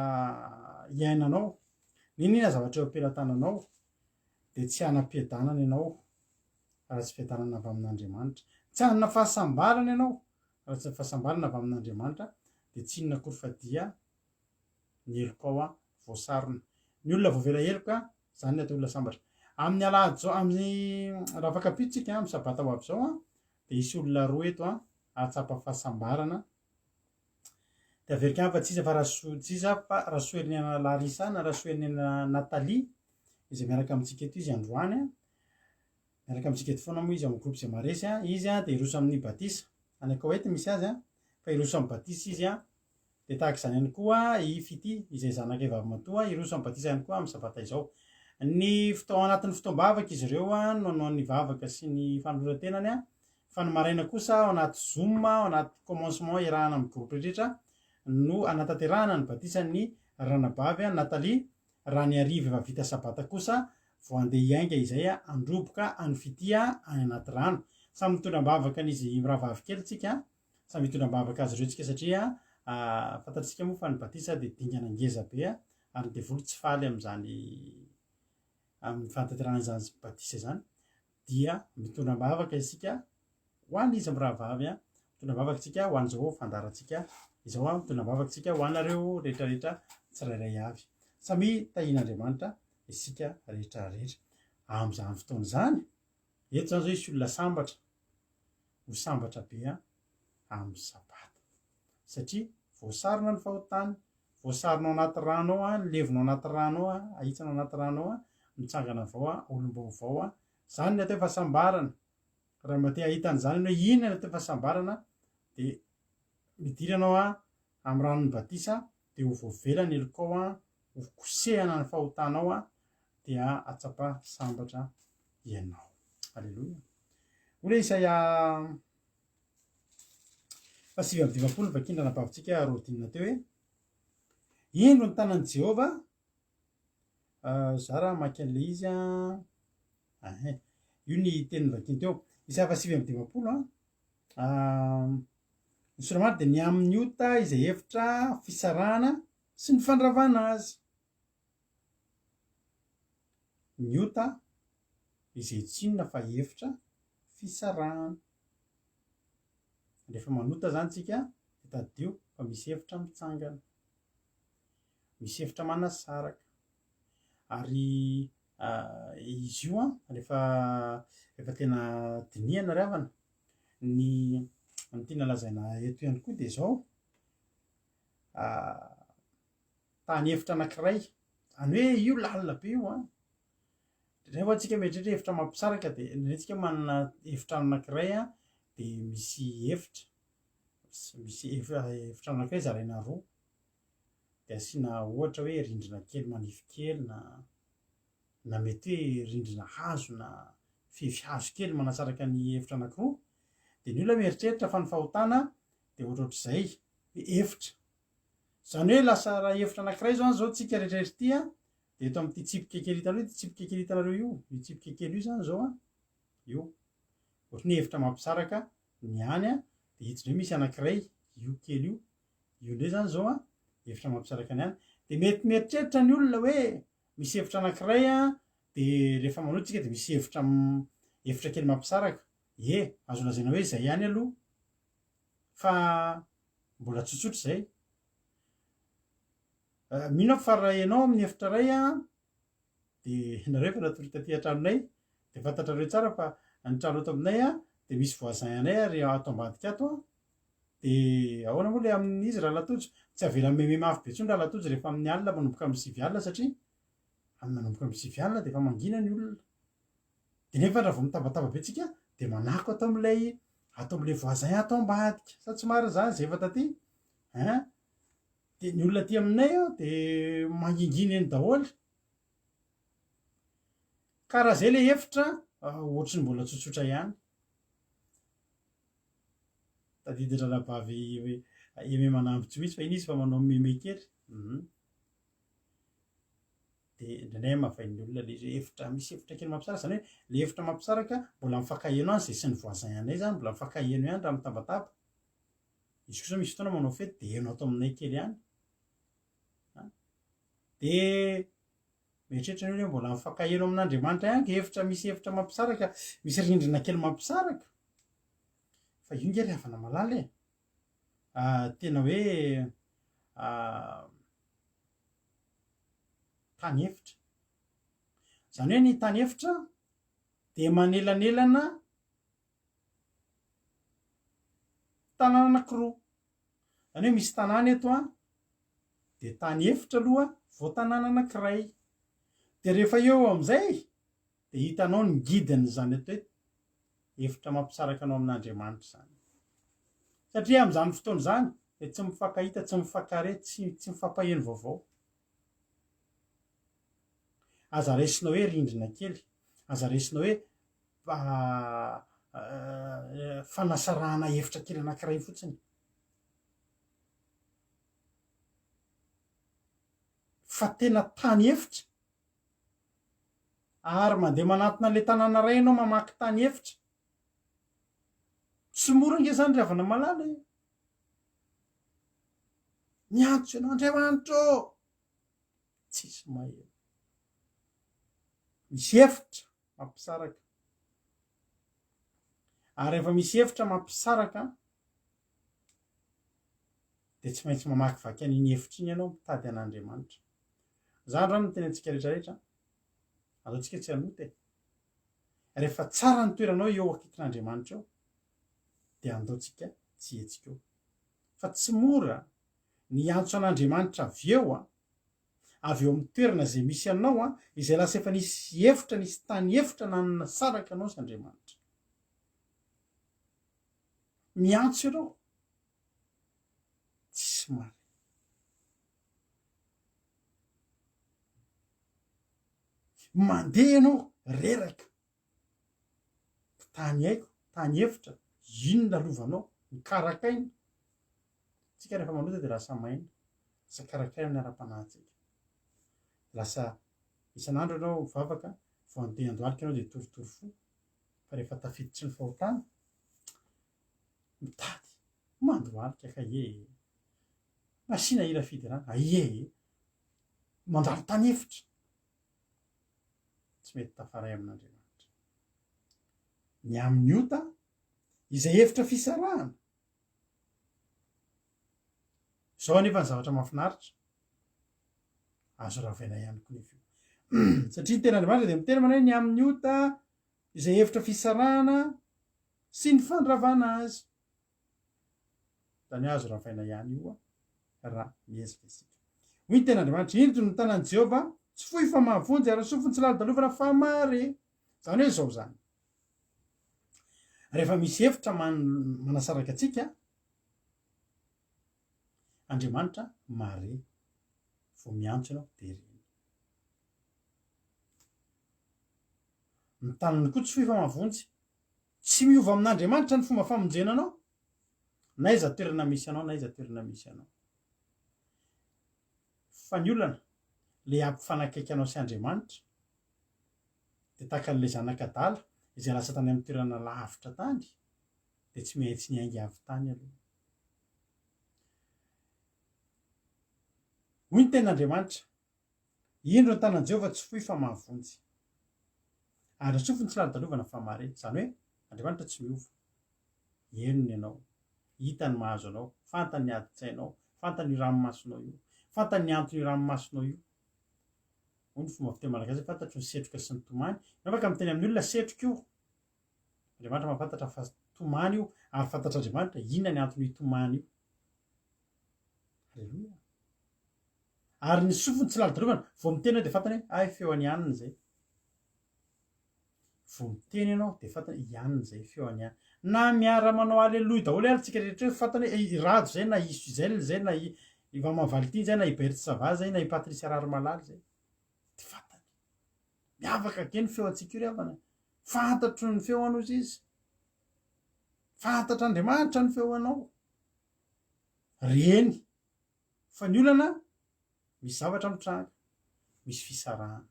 Speaker 1: iainanao ninninona zavatra eo ampelantananao dia tsy hanam-piadanana ianao raha tsy fiadanana avy amin'Andriamanitra tsy hanana fahasambarana ianao raha tsy fahasambarana avy amin'Andriamanitra dia tsy inona kory fa dia ny eloka ao a voasarona ny olona voavela eloka zany ny atao olona sambatra amin'ny alahady zao amin'ny raha afaka pitsika amin'ny sabata ho avy zao a dia isy olona roa eto a ahatsapa fahasambarana dia averika fa tsisa fa raha soerin'ny ana Larisa na raha soerin'ny ana Natalia izay miaraka amintsika eto izy androany a miaraka amintsika eto foana moa izy amin'ny groupe zay maresy a izy a dia iroso amin'ny batisa any Koweït misy azy a fa iroso amin'ny batisa izy a dia tahaka izany ihany koa i Fity izay zanaka vavy matoa iroso amin'ny batisa ihany koa amin'ny sabata izao ny anatin'ny fotoam-bavaka izy ireo a no anao ny vavaka sy ny fanoloran-tenany a fa ny maraina kosa ao anaty Zoom ao anaty commencement irahana amin'ny groupe rehetra no anatanterahana ny batisa ny ranabavy a Natalia raha ny ariva efa vita sabata kosa vao andeha hiainga izay a androboka any Fitia any anaty rano samy mitondram-bavaka n'izy rahavavy kely tsika samy mitondram-bavaka azy ireo tsika satria fantatsika moa fa ny batisa dia dingana ngeza be a ary dia volo tsy faly amin'izany amin'ny fantanterahana izany batisa zany dia mitondram-bavaka isika ho an'ny izy amin'ny rahavavy a mitondram-bavaka tsika ho an'izao fandarantsika izao a mitondram-bavaka tsika ho anareo rehetrarehetra tsirairay avy samy tahian'Andriamanitra isika rehetrarehetra amin'izany fotoana izany eto zany zao isy olona sambatra ho sambatra be a amin'ny sabata satria voasarona ny fahotany voasaronao anaty rano ao a levinao anaty rano ao a ahitsanao anaty rano ao a mitsangana avao a olom-baovao a zany ny atao fahasambarana raha mba te ahitan'izany ianao inona ny atao fahasambarana dia midira anao a amin'ny ranon'ny batisa dia ho voavelany eloka ao a ho kosehana ny fahotanao a dia atsapa sambatra ianao alleloia ole Isaia 7:20 vakindra napavitsika rodinina teo hoe indro ny tanan'i Jehovah za raha maky an'le izy a io ny teniny vakiny teo Isaia 7:20 a ny soramary dia ny amin'ny ota izay hevitra fisarahana sy ny fandravana azy ny ota izay tsinona fa hevitra fisarahana rehefa manota zany tsika dia tadio fa misy hevitra mitsangana misy hevitra manasaraka ary izy io a rehefa tena dinihana ry havana ny tiana lazaina eto ihany koa dia izao tany hevitra anankiray zany hoe io lalina be io a rehefa antsika mieritreritra hevitra mampisaraka dia ntsika manana hevitra anankiray a dia misy efitra anankiray zaraina roa dia asiana ohatra hoe rindrina kely manify kely na mety hoe rindrina hazo na fefy hazo kely manasaraka ny efitra anankiroa dia ny olona mieritreritra fa ny fahotana dia ohatrohatr'izay efitra zany hoe lasa raha efitra anankiray zao zao tsika rehetrarehetra ity a dia eto amin'ity tsipika kely hitanareo ity tsipika kely hitanareo io tsipika kely io zany zao a io ohatry ny efitra mampisaraka ny any a dia hitsy misy anankiray io kely io indray zany zao a efitra mampisaraka ny any dia mety mieritreritra ny olona hoe misy efitra anankiray a dia rehefa manotsika dia misy efitra kely mampisaraka azo lazaina hoe zay ihany aloha fa mbola tsotsotra zay mino fa raha ianao amin'ny efitra ray a dia nareo fa natory taty an-tranonay dia fantatrareo tsara fa ny trano ato aminay a dia misy voisin anay ary ato ambadika ato a dia ahoana moa le amin'izy raha latojo tsy avela meme mafy be tsony raha latojo rehefa amin'ny alina manomboka amin'ny 7 alina satria amin'ny manomboka amin'ny 7 alina dia efa mangina ny olona dia nefa raha vao mitabataba be tsika dia manako ato amin'ilay voisin ato ambadika sa tsy marina zany zay efa taty dia ny olona aty aminay dia manginginy eny daholo ka raha zay le efitra ohatry ny mbola tsotsotra ihany tadidin-dralabavy eme manamby tsy hoitsy fa iny izy fa manao meme kely dia indrinay mahavain'ny olona le misy efitra kely mampisaraka zany hoe le efitra mampisaraka mbola mifakaheno any zay sy ny voisin anay zany mbola mifakaheno ihany raha mitabataba izy koa zao misy fotoana manao fety dia heno ato aminay kely ihany dia mieritreritra ny olona mbola mifakaheno amin'Andriamanitra ihany misy efitra mampisaraka misy rindrina kely mampisaraka fa io nge ry havana malala tena hoe tany efitra zany hoe ny tany efitra dia manelanelana tanàna anankiroa zany hoe misy tanàna eto dia tany efitra aloha vao tanàna anankiray dia rehefa eo amin'izay dia hitanao ny gidiny zany atao hoe efitra mampisaraka anao amin'Andriamanitra zany satria amin'izany fotoana zany dia tsy mifankahita tsy mifankahare tsy mifampaheno vaovao aza raisinao hoe rindrina kely aza raisinao hoe fanasarahana efitra kely anankiray fotsiny fa tena tany efitra ary mandeha manatona le tanàna ray ianao mamaky tany efitra tsy mora nge zany ry havana malala miantso ianao Andriamanitra tsisy maheno misy efitra mampisaraka ary rehefa misy efitra mampisaraka dia tsy maintsy mamaky vaky an'iny efitra iny ianao mitady an'Andriamanitra zany rano no tena antsika rehetrarehetra ataontsika tsy hanoty rehefa tsara ny toeranao eo akaikin'Andriamanitra eo dia andaontsika tsy hetsika eo fa tsy mora ny antso an'Andriamanitra avy eo avy eo amin'ny toerana izay misy anao izay lasa efa nisy efitra nisy tany efitra nanasaraka anao sy Andriamanitra miantso ianao tsisy mary mandeha ianao reraka tany haiko tany efitra ino lalovanao mikarakaina tsika rehefa manota dia lasa maina lasa karakaina amin'ny ara-panahintsika lasa isan'andro ianao mivavaka vao andeha andohalika ianao dia toritory fo fa rehefa tafiditry ny fahotana mitady mandohalika ka masiana ila fidy rano mandalo tany efitra tsy mety tafaray amin'Andriamanitra ny amin'ny ota izay efitra fisarahana zao anefa ny zavatra mahafinaritra azo ravaina ihany koa nefa satria ny tena Andriamanitra dia miteny mana hoe ny amin'ny ota izay efitra fisarahana sy ny fandravana azy zany azo ravaina ihany io raha miezika isika hoy ny tena Andriamanitra indro ny tanan'i Jehova tsy fohy fa mahavonjy ary sofiny tsy lalo dalovana fa mare zany hoe zao zany rehefa misy hevitra manasaraka atsika Andriamanitra mare vao miantso ianao de reny. Ny tanany koa tsy fifamavonjy, tsy miova amin'Andriamanitra ny fomba famonjena anao, na iza toerana misy anao, na iza toerana misy anao. Fa ny olana le ampifanakaiky anao sy Andriamanitra de tahaka an'ilay zanak'adala izay lasa tany amin'ny toerana lavitra tany de tsy maintsy niainga avy tany aloha. Hoy ny ten'Andriamanitra, indro ny tanan'i Jehovah tsy fifamavonjy ary ny sofiny tsy ladalovana fa mare. Zany hoe Andriamanitra tsy miova. Henony ianao, hitany mahazo anao, fantany ny adi-tsainao, fantany io ranomasonao io, fantany ny antony io ranomasonao io. Hoy ny fomba fiteny malagasy, fantatro ny setroka sy ny tomany. Afaka miteny amin'ny olona setroka io, Andriamanitra mahafantatra fa tomany io, ary fantatr'Andriamanitra inona ny antony io tomany io. Halleloia. Ary ny sofiny tsy ladalovana, vao miteny ianao de fantany hoe ay feo any anina zay. Vao miteny ianao de fantany ianina zay, feo any anina. Na miara manao aleloia daholo tsika rehetra hoe fantany hoe rado zay, na i Suzelle zay, na i Maman Valentine zay, na i Berthe Sava zay, na i Patricia Raromalaly zay, de fantany. Miavaka ke ny feo antsika io ry havana. Fantatro ny feo anao izy. Fantatr'Andriamanitra ny feo anao. Reny. Fa ny olana misy zavatra mitranga, misy fisarahana.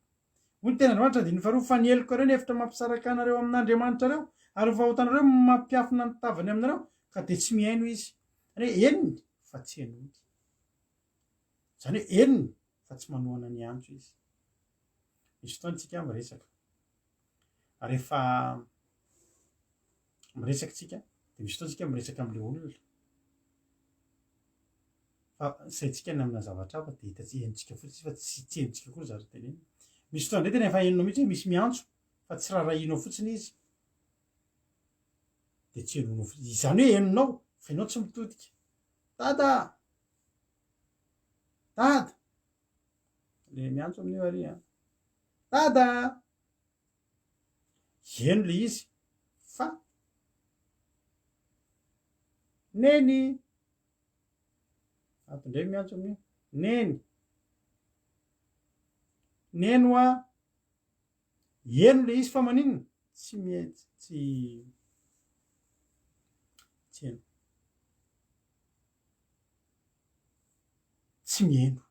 Speaker 1: Hoy ny ten'Andriamanitra ny faharoa, fa ny eloko ireo ny hevitra mampisaraka anareo amin'Andriamanitra ireo, ary vahoatanareo mampiafina ny tavany aminareo, ka de tsy mihaino izy. Zany hoe henony fa tsy henony. Zany hoe henony fa tsy manohana ny antso izy. Misy fotoana tsika miresaka. Rehefa miresaka tsika de misy fotoana tsika miresaka amin'ilay olona. Fa saintsika ny amina zavatra hafa de hita tsy henontsika fotsiny fa tsy henontsika koa zavatra teneny. Misy fotoana ndray tena efa henonao mihitsy hoe misy miantso fa tsy rarahinao fotsiny izy de tsy henonao fotsiny. Izany hoe henonao fa ianao tsy mitodika. Dada, dada, le miantso amin'io ary a, dada, heno le izy fa neny. Ato indray miantso amin'io, neny, neno a, heno le izy fa maninona tsy mihetsy, tsy heno, tsy miheno.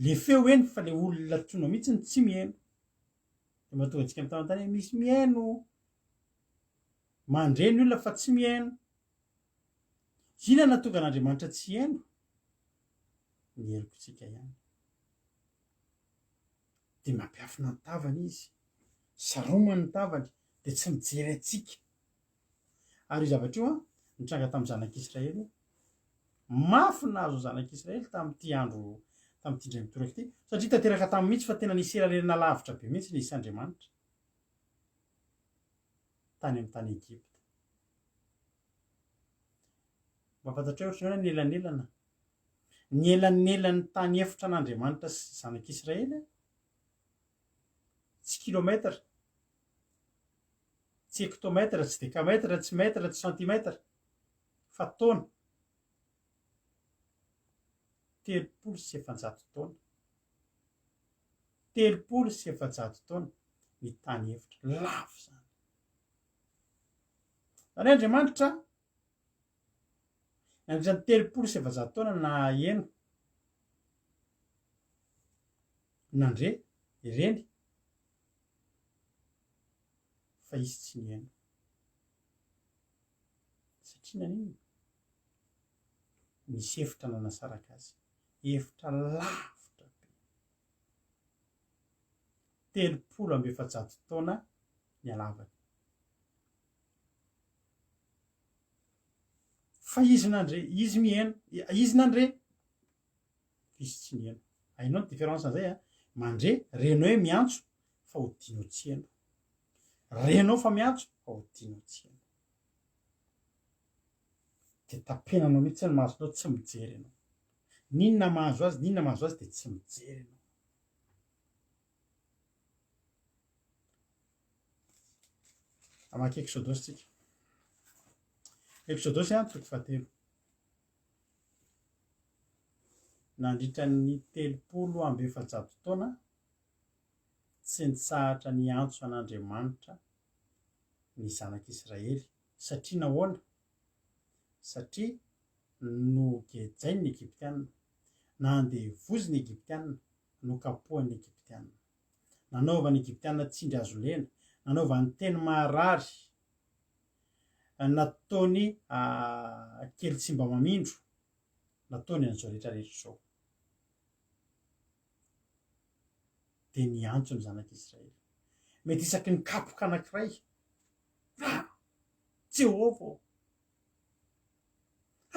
Speaker 1: Le feo heno fa le olona tsoina mihitsy tsy miheno. De mahatonga antsika amin'ny tany hoe misy miheno, mandre ny olona fa tsy miheno. Inona nahatonga an'Andriamanitra tsy heno? Ny helokontsika ihany. De mampiafina ny tavany izy, saromany ny tavany de tsy mijery atsika. Ary io zavatra io nitranga tamin'ny zanak'Israely, mafy nahazo zanak'Israely tamin'ity andro, tamin'ity indray mitoraka ity, satria tanteraka tamin'ny mihitsy fa tena nisy elalerana lavitra be mihitsy nisy Andriamanitra tany amin'ny tany Egypta. Mampafantatra hoe ohatrany hoe nielanelana, nielanelany tany efitra an'Andriamanitra sy zanak'Israely, tsy kilometra, tsy hectometra, tsy décametra, tsy metra, tsy centimetra, fa taona. 3,700 taona. 3,700 taona ny tany efitra lafo zany. Zany Andriamanitra nandritra 3,700 taona na heno, nandre ireny fa izy tsy niheno. Satria nanino? Nisy efitra nanasaraka azy, efitra lavitra be. 3,700 taona ny halavany. Fa izy nandre, izy miheno, izy nandre, izy tsy niheno. Hainao ny différence zay a? Mandre, renao hoe miantso fa hodinao tsy heno. Renao fa miantso fa hodinao tsy heno. De tapenanao mihitsy ny masonao tsy mijery anao. Ninona mahazo azy, ninona mahazo azy de tsy mijery anao. Amaky Exodus tsika. Exodosy toko fahatelo. Nandritra ny 300 taona tsy nitsahatra ny antso an'Andriamanitra ny zanak'Israely satria nahoana? Satria nogejainy ny Egyptianina, nandevozy ny Egyptianina, nokapohan'ny Egyptianina, nanaovan'ny Egyptianina tsindry azo lena, nanaovan'ny teny maharary, nataony kely tsy mba mamindro, nataony an'izao rehetrarehetra izao. Dia niantso ny zanak'Israely. Mety isaky ny kapoka anankiray, Jehovah,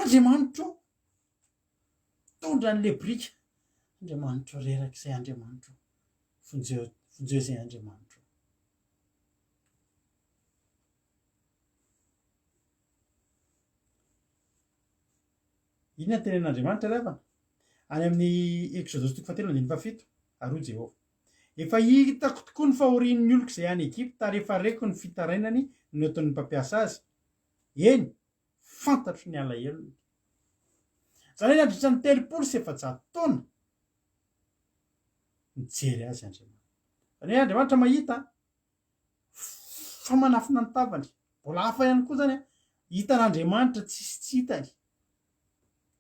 Speaker 1: Andriamanitro, tondra an'le brika, Andriamanitro reraka izay, Andriamanitro, vonjeo izay Andriamanitro. Inona tenen'Andriamanitra ry havana? Any amin'ny Exodosy toko fahatelo andininy fahafito, aroa Jehovah. Efa hitako tokoa ny fahorian'ny oloko izay any Egypta rehefa reko ny fitarainany no ataon'ny mpampiasa azy. Eny, fantatro ny alahelony. Izany hoe nandritra ny 300 taona mijery azy Andriamanitra. Izany hoe Andriamanitra mahita fa manafina ny tavany. Mbola hafa ihany koa zany hitan'Andriamanitra tsisy tsy hitany.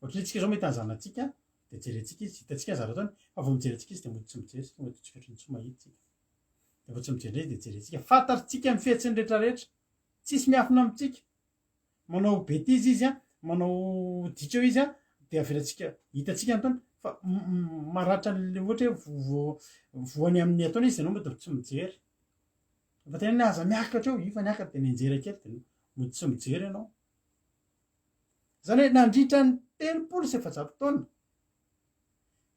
Speaker 1: Ohatry antsika izao mahita ny zanantsika dia jerentsika izy, hitantsika ny zava-taony, fa vao mijerentsika izy dia mody tsy mijery, mody tsy ohatran'ny tsy mahita tsika. Dia vao tsy mijery izy dia jerentsika. Fantatritsika ny fihetsiny rehetrarehetra, tsisy miafina amintsika. Manao betizy izy manao diso izy dia avelantsika, hitantsika ny taony fa maratra ny ohatra hoe voany amin'ny ataony izy ianao mody tsy mijery. Fa tena ny aza miakatra eo, ifa niakatra dia nianjera kely dia mody tsy mijery ianao. Izany hoe nandritra ny 300 taona,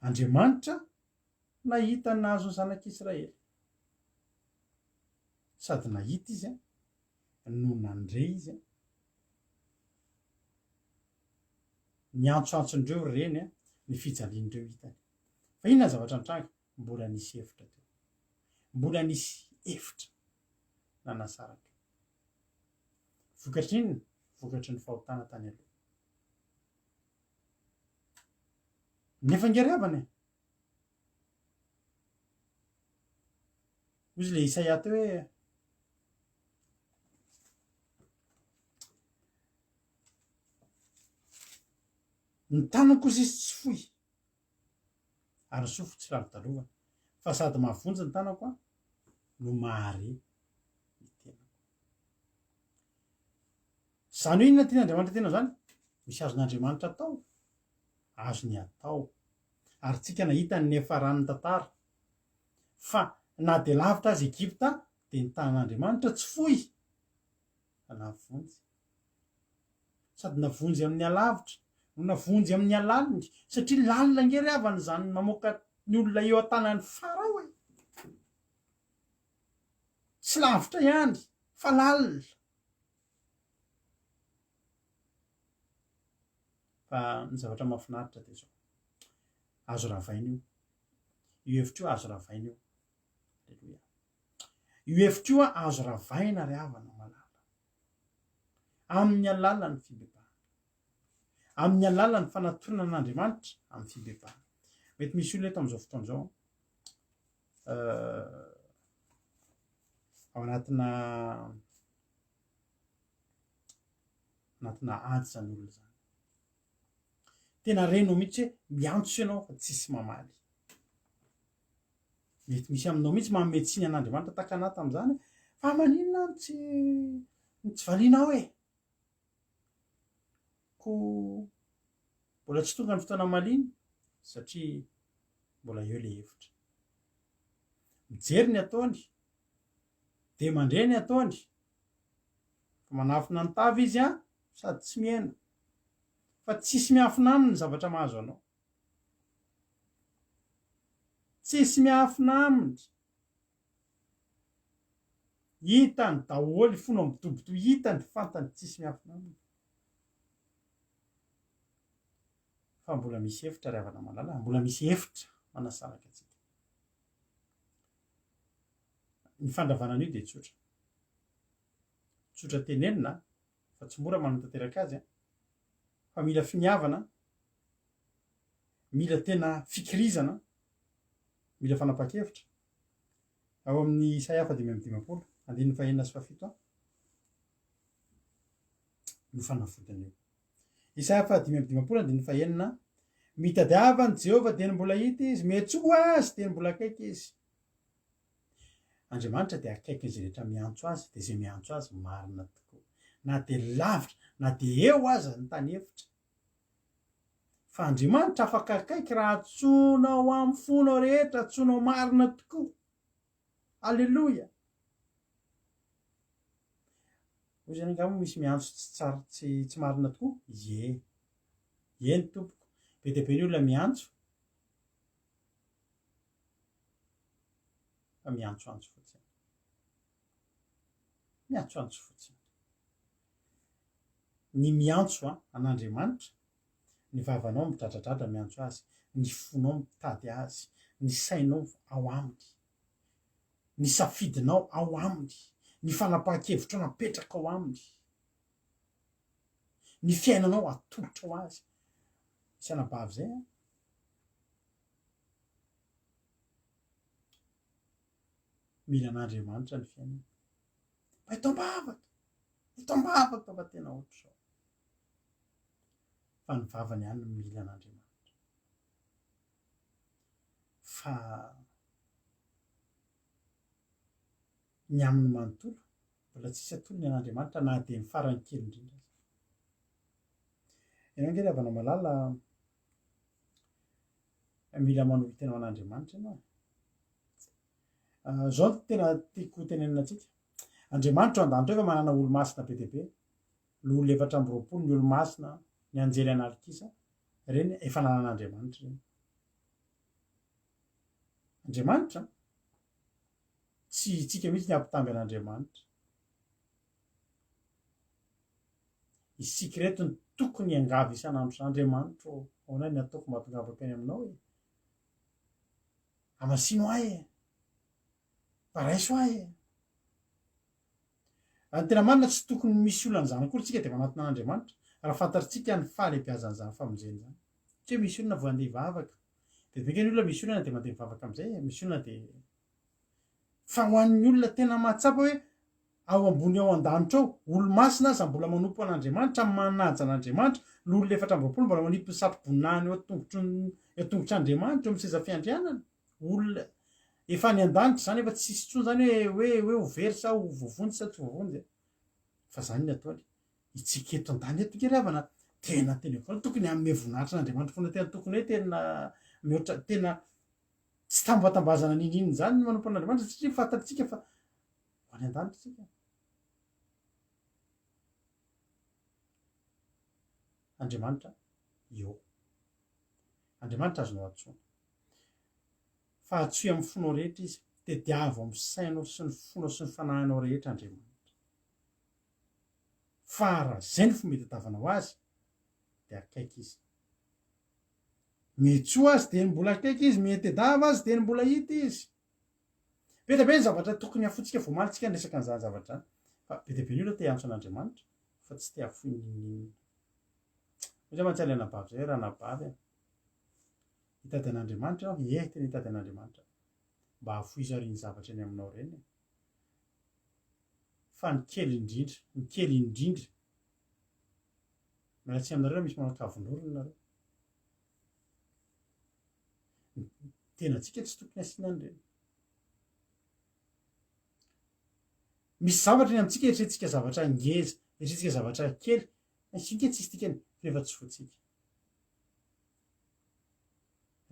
Speaker 1: Andriamanitra nahita ny nahazo ny zanak'Israely. Sady nahita izy no nandre izy niantsoantsondreo reny ny fijalian'ireo hitany. Fa inona zavatra nitranga? Mbola nisy hevitra teo. Mbola nisy hevitra nanasaraka. Vokatry inona? Vokatry ny fahotana tany aloha. Nefa ngery havana e. Hozy le Isaia teo hoe ny tanako sisy tsy fohy ary sofo tsy lavitalovana, fa sady mahavonjy ny tanako no mahare ny tenako. Izany hoe inona tian'Andriamanitra tena izany? Misy azon'Andriamanitra atao, azo ny atao. Ary tsika nahita ny nefaran'ny tantara fa na dia lavitra azy Egypta dia ny tanan'Andriamanitra tsy fohy, fa navonjy. Sady navonjy amin'ny alavitra, navonjy amin'ny alaliny, satria lalina ngery havana izany mamoaka ny olona eo an-tanany Farao e. Tsy lavitra ihany, fa lalina. Fa ny zavatra mahafinaritra dia izao, azo ravaina io. Io hevitra io azo ravaina io. Aleluia. Io hevitra io azo ravaina ry havana malala. Amin'ny alalan'ny fibebahana. Amin'ny alalan'ny fanatonana an'Andriamanitra amin'ny fibebahana. Mety misy olona eto amin'izao fotoana izao ao anatina ady izany olona izany. Tena renao mihitsy hoe miantso ianao fa tsisy mamaly. Mety misy aminao mihitsy manome tsiny an'Andriamanitra tahaka anahy tamin'izany, fa maninona no tsy valianao e? Koa mbola tsy tonga ny fotoana maliny satria mbola eo ilay hevitra. Mijery ny ataony, dia mandre ny ataony, fa manafina ny tava izy sady tsy mihaino. Fa tsisy miafina aminy ny zavatra mahazo anao. Tsisy miafina aminy. Hitany daholo fona mitoboto, hitany fantany, tsisy miafina aminy. Fa mbola misy hevitra ry havana malala, mbola misy hevitra manasaraka antsika. Ny fandravanan'io dia tsotra. Tsotra tenenina fa tsy mora manatanteraka azy fa mila finiavana, mila tena fikirizana, mila fanapa-kevitra. Ao amin'ny Isaia 5:10 andininy 4 sy 7 no fanafodiny io. Isaia 5:10 andininy 4: mitadiavany Jehovah dia ny mbola hita izy, miantsoa azy dia ny mbola akaiky izy. Andriamanitra dia akaiky izy rehetra miantso azy, dia izay miantso azy marina tokoa, na dia lavitra na dia eo aza ny tany hevitra. Fa Andriamanitra afaka akaiky raha antsoinao amin'ny fonao rehetra, antsoinao marina tokoa. Alleloia. Hoy zany angamba misy miantso tsy marina tokoa. Ie ny tompoko. Be dia be ny olona miantso fa miantsoantso fotsiny. Miantsoantso fotsiny. Ny miantso an'Andriamanitra, ny vavanao midradradratra miantso azy, ny fonao mitady azy, ny sainao ao aminy, ny safidinao ao aminy, ny fanapa-kevitra napetraka ao aminy, ny fiainanao atolotra ho azy. Isy anabavy zay mila an'Andriamanitra ny fiainana. Mba hitambavaka fa tena ohatr' izao. Fa ny vavany ihany no mila an'Andriamanitra. Fa ny amin'ny manontolo mbola tsisy atolony an'Andriamanitra na dia ny farany kely indrindra. Ianao nge ravana malala mila manolo tena an'Andriamanitra ianao. Zao no tena tiako tenenina antsika. Andriamanitra ao an-danitra efa manana olo-masina be dia be, l'olo 420, ny olo-masina, ny anjely anarikisa, reny efa nanan'Andriamanitra reny. Andriamanitra tsy tsika mihitsy ny ampitamby an'Andriamanitra. Isika reto ny tokony angavy isan'andro sa Andriamanitra ahoana ny ataoko mba hahatongavako eny aminao e. Amasino ahy e, paraiso ahy e. Any tena marina tsy tokony misy olona an'izany akory tsika dia manatona an'Andriamanitra raha fantatritsika ny fahalehibiazan'izany famonjena zany. Tsy hoe misy olona vao andeha hivavaka dia beka ny olona misy olona dia mandeha mivavaka amin'izay, misy olona dia fa ho an'ny olona tena mahatsapa hoe ao ambony ao an-danitra ao olo-masina aza mbola manompo an'Andriamanitra, manaja an'Andriamanitra, l'olona 420 mbola manipy ny satroboninahiny eo tongotr'Andriamanitra eo amin'ny seza fiandrianana. Olona efa any an-danitra zany, efa tsy sisy intsony zany hoe ho very sa ho voavonjy sa tsy voavonjy. Fa zany ny ataony. Itsika eto an-tany eto nge ry havana tena tokony amin'ny voninahitra n'Andriamanitra foana, tena tokony hoe tena mihoatra tena tsy tambatambazana ninino zany ny manompo an'Andriamanitra satria fantatritsika fa ho any an-danitra tsika. Andriamanitra io. Andriamanitra azonao antsoina. Fa atsoy amin'ny fonao rehetra izy, tediavo amin'ny sainao sy ny fonao sy ny fanahinao rehetra Andriamanitra. Fa raha zay ny fometadavanao azy dia akaiky izy. Miantsoa azy dia ny mbola akaiky izy, mietedava azy dia ny mbola hita izy. Be dia be ny zavatra tokony hafontsika vao malitsika ny resaka an'izany zavatra zany. Fa be dia be ny olona te hiantso an'Andriamanitra fa tsy te hafoy ninino. Ohatry mantsy ilay anabavy zay, raha anabavy hitady an'Andriamanitra ianao, ie tena hitady an'Andriamanitra mba hafoy ny zavatra eny aminao reny. Fa ny kely indrindra mialatsy aminareo misy manao kavon'olona nareo. Tena tsika tsy tokony asiana an'ireny. Misy zavatra eny amintsika eritreretintsika zavatra ngeza, eritreretintsika zavatra kely, isika tsisy dikany rehefa tsy fotsika.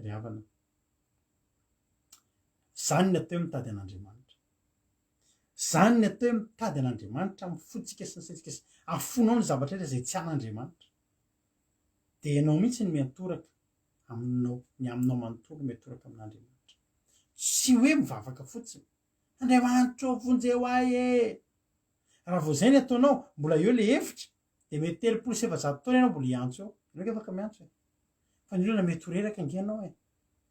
Speaker 1: Ry havana, zany ny atao hoe mitady an'Andriamanitra. Zany ny atao hoe mitady an'Andriamanitra amin'ny fotsika sy ny saintsika sy afonao ny zavatra rehetra izay tsy an'Andriamanitra. Dia ianao mihitsy ny miantoraka aminao, ny aminao manontolo miantoraka amin'Andriamanitra. Tsy hoe mivavaka fotsiny. Andriamanitra vonjeo ahy e. Raha vao zay ny ataonao, mbola eo le hevitra, dia mety 3 sy 700 taona ianao mbola hiantso eo. Ianao ke afaka miantso e. Fa ny olona mety ho reraka nge ianao e.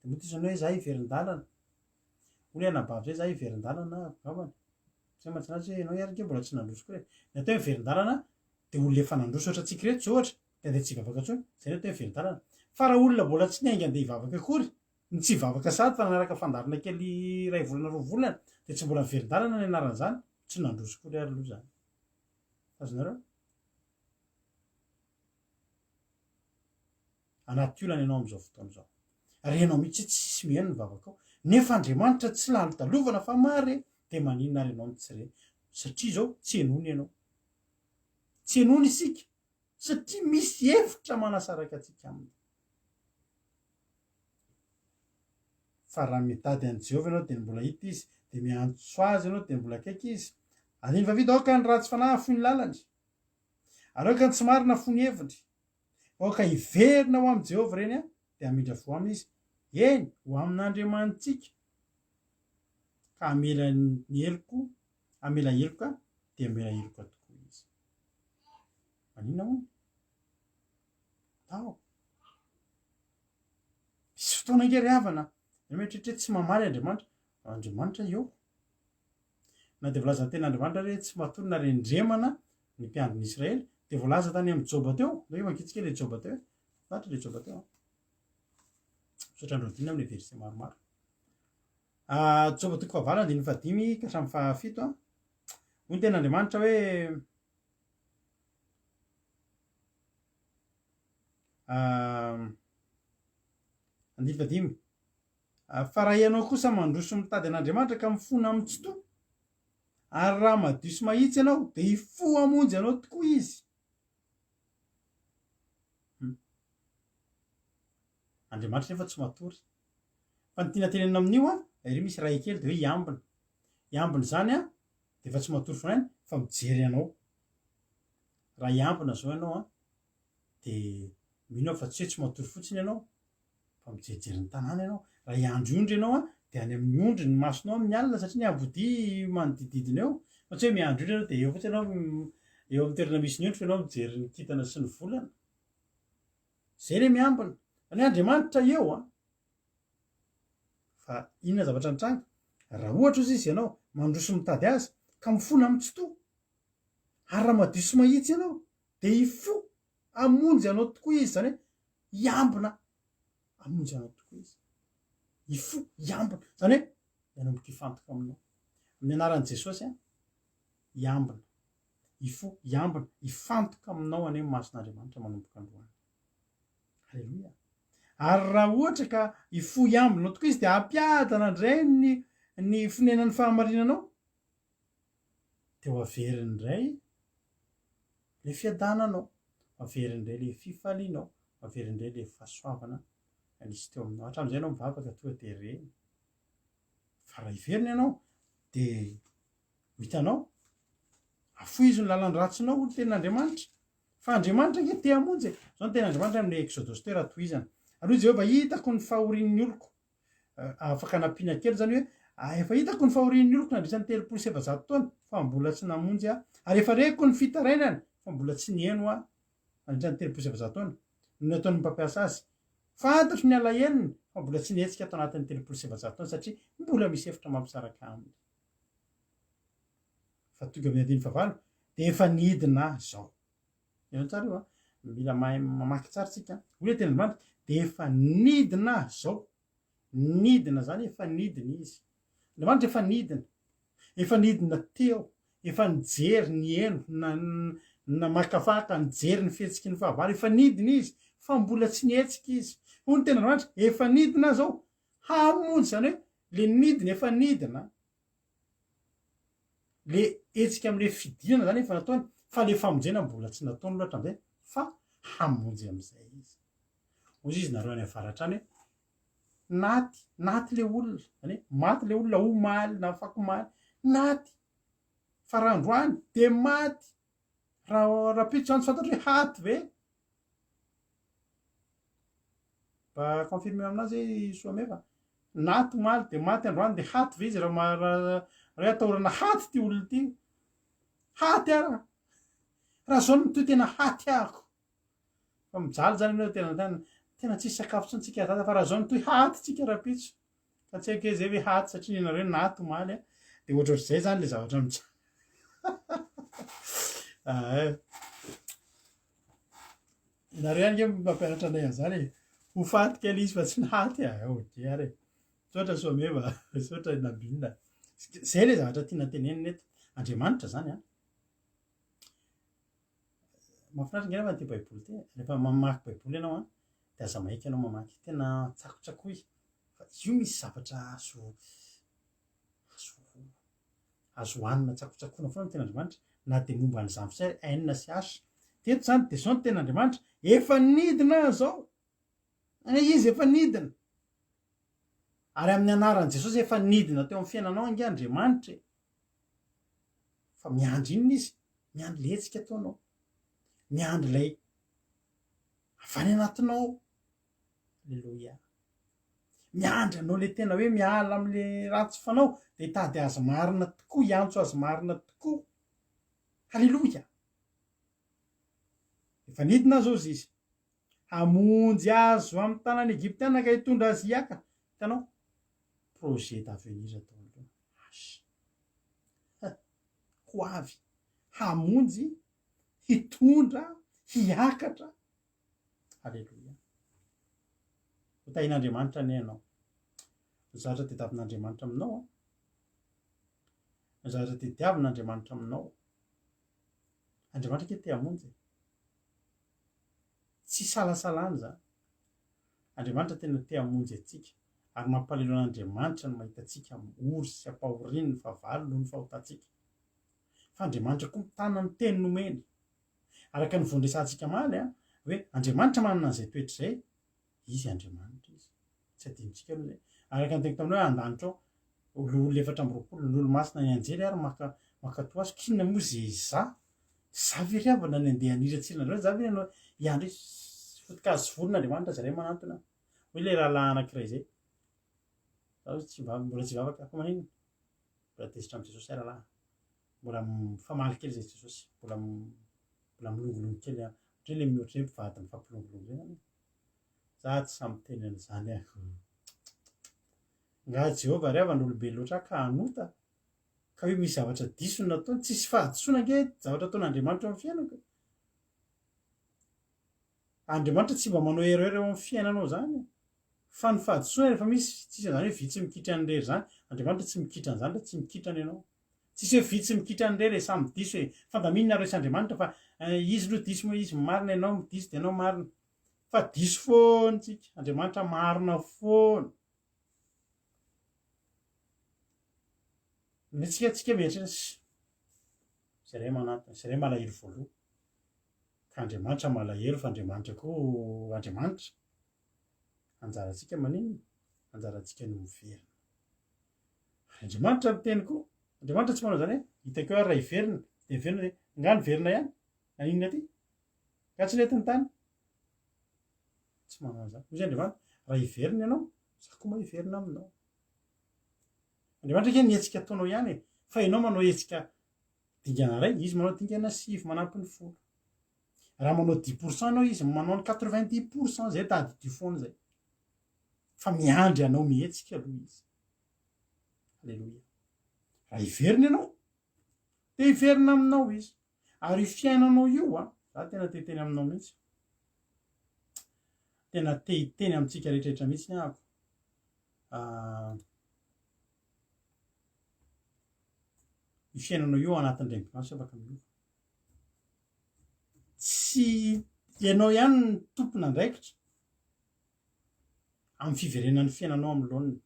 Speaker 1: Dia moa tizanao hoe za hiverin-dalana. Hoy anabavy zay za hiverin-dalana vavana. Tsy mantsinazy hoe ianao ary ke mbola tsy nandroso koa e. Ny atao hoe hiverin-dalana dia olona efa nandroso ohatra antsika reto zao ohatra dia andeha tsy hivavaka intsony zay reto hoe very-dalana fa raha olona mbola tsy niainga andeha hivavaka akory ny tsy hivavaka sady fa nanaraka fandarina kely ray volana roa volana dia tsy mbola very-dalana ny anaran'izany tsy nandroso kory ary aloha zany azonareo anaty olana ianao amin'izao fotoana izao renao mihitsy tsisy miheno ny vavakao nefa Andriamanitra tsy lany talovana fa mare dia maninona ary ianao ny tsy reny satria zao tsy henony ianao tsy henony isika satria misy hevitra manasaraka atsika aminy fa raha mitady an' Jehovah ianao dia mbola hita izy dia miantso azy ianao dia mbola akaiky izy andiny vavida aoka ny ratsy fanahy fo ny lalany areoka ny tsy marina fo ny hevitry aoka hiverina ho amin'i Jehovah reny a dia hamindra fo aminy izy eny ho amin'Andriamanitsika ka amela ny heloko amela heloka dia amela heloka tokoa izy manina hono tao misy fotoana ngery havana mietrehitra tsy mamaly Andriamanitra eo na dia volazan'ny ten'Andriamanitra re tsy matory na rendremana ny mpiandrony Israely dia voalaza tany amin'ny Joba teo hoe mankitsika le Joba teo zatra le Joba teo misaotra androdina amin'ny verset maromaro Joba toko fahavalo andiny fahadimy ka hatramin'ny fahafito hoy ny ten'Andriamanitra hoe andiny fahadimy fa raha ianao kosa mandroso mitady an'Andriamanitra ka mifona amin'ny tsotoa ary raha madio sy mahitsy ianao dia hifo hamonjy ianao tokoa izy Andriamanitra nefa tsy matory fa ny tiana tenenina amin'io ery misy ray kely dia hoe hiambina zany dia efa tsy matory fonainy fa mijery ianao raha hiambina zao ianao dia mino fa tsy hoe tsy matory fotsiny ianao fa mijerijery ny tanàna ianao raha hiandroondro ianao dia any amin'ny ondry ny masonao amin'ny alina satria ny abodia manodididina eo fa tsy hoe miandroondro ianao dia eo fotsy ianao eo amin'ny toerana misy ny ondry fa ianao mijery ny kintana sy ny volana zay le miambina any Andriamanitra eo fa inona zavatra nitranga raha ohatra ozy izy ianao mandroso mitady azy ka mifona amin'ny tsotoa ary raha madio sy mahitsy ianao dia hifo hamonjy ianao tokoa izy zany hoe hiambina hamonjy ianao tokoa izy hifo hiambina zany hoe ianao mikifantoka aminao amin'ny anaran'i Jesosy hiambina hifo hiambina hifantoka aminao any amin'ny mason'Andriamanitra manomboka androany halleloia ary raha ohatra ka hifo hiambinao tokoa izy dia hampiadana indray ny fonenan'ny fahamarinanao dia ho averin'indray le fiadananao averin'indray le fifalianao averin'indray le fahasoavana anisy teo aminao hatramin'izay ianao mivavaka toa dia reny fa raha hiverina ianao dia hitanao afoy izy ny lalany ratsinao ho ny ten'Andriamanitra fa Andriamanitra nge te hamonjy zao ny ten'Andriamanitra amin'ny Exodus teo raha tohizana aloha Jehovah hitako ny fahorian'ny oloko afaka nampiana kely zany hoe efa hitako ny fahorian'ny oloko nandrisan'ny 3,700 taona fa mbola tsy namonjy ary efa reko ny fitarainany fa mbola tsy nihaino nandrisan'ny 3,700 taona ny ataon'ny mpampiasa azy fantatro ny alaheliny fa mbola tsy nihetsika atao anatin'ny 3,700 taona satria mbola misy hevitra mampisaraka aminy fa tonga amin'ny andiny fahavalo dia efa nidina zao ianao tsara io mila mamaky tsara tsika hoe ten'Andriamanitra dia efa nidina zao nidina zany efa nidina izy Andriamanitra efa nidina teo efa nijery ny eno na makafaka nijery ny fihetsiky ny fahavalo efa nidina izy fa mbola tsy nihetsika izy hoy ny ten'Andriamanitra efa nidina zao hamonjy zany hoe le nidina efa nidina le hetsika amin'le fidinana zany efa nataony fa le famonjena mbola tsy nataony loatra amin'izay fa hamonjy amin'izay izy ozy izy nareo any avaratra any hoe naty le olona zany hoe maty le olona omaly na afako maly naty fa raha androany dia maty raha pitso zany tsy fantatro hoe haty ve mba confirme aminazy soameva naty omaly dia maty androany dia haty ve izy raha atahorana haty ty olona ty haty ara raha zao no toy tena haty ahako fa mijaly zany aminao tena tsisy sakafo tsy ntsika zata fa raha zao no toy haty tsika raha pitso fa tsy haiko zay hoe haty satria ninareo naty omaly dia ohatrohatr'izay zany le zavatra Nareo ihany ke mampianatra anay an'izany e. Ho faty kely izy fa tsy naty de ary sotra someva sotra nabinina. Zay le zavatra tiana tenenina eto. Andriamanitra zany a. Mahafinaritra nge rehefa ty baiboly ty. Rehefa mamaky baiboly ianao a de aza maika ianao mamaky. Tena tsakotsakoy. Fa io misy zavatra azo hohanina tsakotsakoina foana ny ten'Andriamanitra na de momba an'izany fotsiny hainina sy asa. Teto zany de zao ny ten'Andriamanitra efa nidina zao. Izy efa nidina. Ary amin'ny anaran'i Jesosy efa nidina teo amin'ny fiainanao ange Andriamanitra. Fa miandry inona izy? Miandry le hetsika ataonao. Miandry lay avy any anatinao. Alleloia. Miandry anao le tena hoe miala am'le ratsy fanao de hitady azy marina tokoa, hiantso azy marina tokoa. Halleloia. Efa nidina zao izy. Hamonjy azo amin'ny tanany Egyptiana ka hitondra azy hiaka. Hitanao? Projet d'avenir atao aloha. Ho avy. Hamonjy, hitondra, hiakatra. Halleloia. Hotahin'Andriamanitra ne ianao. Ny zavatra tadiavin'Andriamanitra aminao a. Ny zavatra tadiavin'Andriamanitra aminao. Andriamanitra ke te hamonjy. Tsy salasalany zany. Andriamanitra tena te hamonjy atsika. Ary mampalahelo an'Andriamanitra no mahita atsika ory sy ampahorian'ny fahavalo noho ny fahotantsika. Fa Andriamanitra koa mitana ny teny nomeny. Araka ny vondresantsika maly a, hoe Andriamanitra manana an'izay toetra izay, izy Andriamanitra izy. Tsy adinontsika amin'izay. Araka ny teny taminao hoe an-danitra ao, olona 420 n'olo-masina ny anjely ary maka toazo kinona moa zay za. Za veriavana ny andeha aniran-tsilana. Za ve ianao iandry fotokazo sy voron'Andriamanitra zaray manantona. Hoe le rahalahy anankiray izay. Mbola tsy vavaka fa manino? Mbola tezitra amin'ny Jesosy rahalahy. Mbola mifamaly kely zay Jesosy. Mbola milongolongo kely. Ohatry le mihoatra hoe mpivady mifampilongolongo zay. Za tsy samy teny an'izany aho. Nga Jehovah riavana olombelo loatra ka hanota. Ka hoe misy zavatra diso nataony, tsisy fahadisoana ange zavatra ataon'Andriamanitra amin'ny fiainako. Andriamanitra tsy mba manao erreur eo amin'ny fiainanao zany. Fa ny fahadisoana rehefa misy tsisy zany hoe vitsy mikitra an'irery zany. Andriamanitra tsy mikitra an'izany tsy mikitra any ianao. Tsisy hoe vitsy mikitra an'irery samy diso hoe fandaminana reo Andriamanitra fa izy no diso moa izy marina ianao diso dia ianao marina. Fa diso foana tsika. Andriamanitra marina foana. Tsika mieritreritra zaray manantona, zaray malahelo voaloha. Ka Andriamanitra malahelo fa Andriamanitra koa Andriamanitra. Anjarantsika manino? Anjarantsika no miverina. Andriamanitra miteny koa. Andriamanitra tsy manao zany hoe hitako hoe raha hiverina dia hiverina hoe nga niverina ihany. Naninona ty? Ka tsy nety ny tany? Tsy manao an'izany. Hoy Andriamanitra, raha hiverina ianao, za koa moa hiverina aminao. Andriamanitra ke ny hetsika ataonao ihany e. Fa ianao manao hetsika dingana iray, izy manao dingana 9 manampy ny 10. Raha manao 10% ianao izy manao ny 90% zay tady dio foana zay. Fa miandry anao mihetsika aloha izy. Halleloia. Raha hiverina ianao, dia hiverina aminao izy. Ary fiainanao io a, za tena te-teny aminao mihitsy. Tena te-hiteny amintsika rehetrarehetra mihitsy ny ahako. Io fiainanao io anatin'ny Renivohitra afaka miova. Tsy ianao ihany ny tompona andraikitra amin'ny fiverenan'ny fiainanao amin'ny laoniny.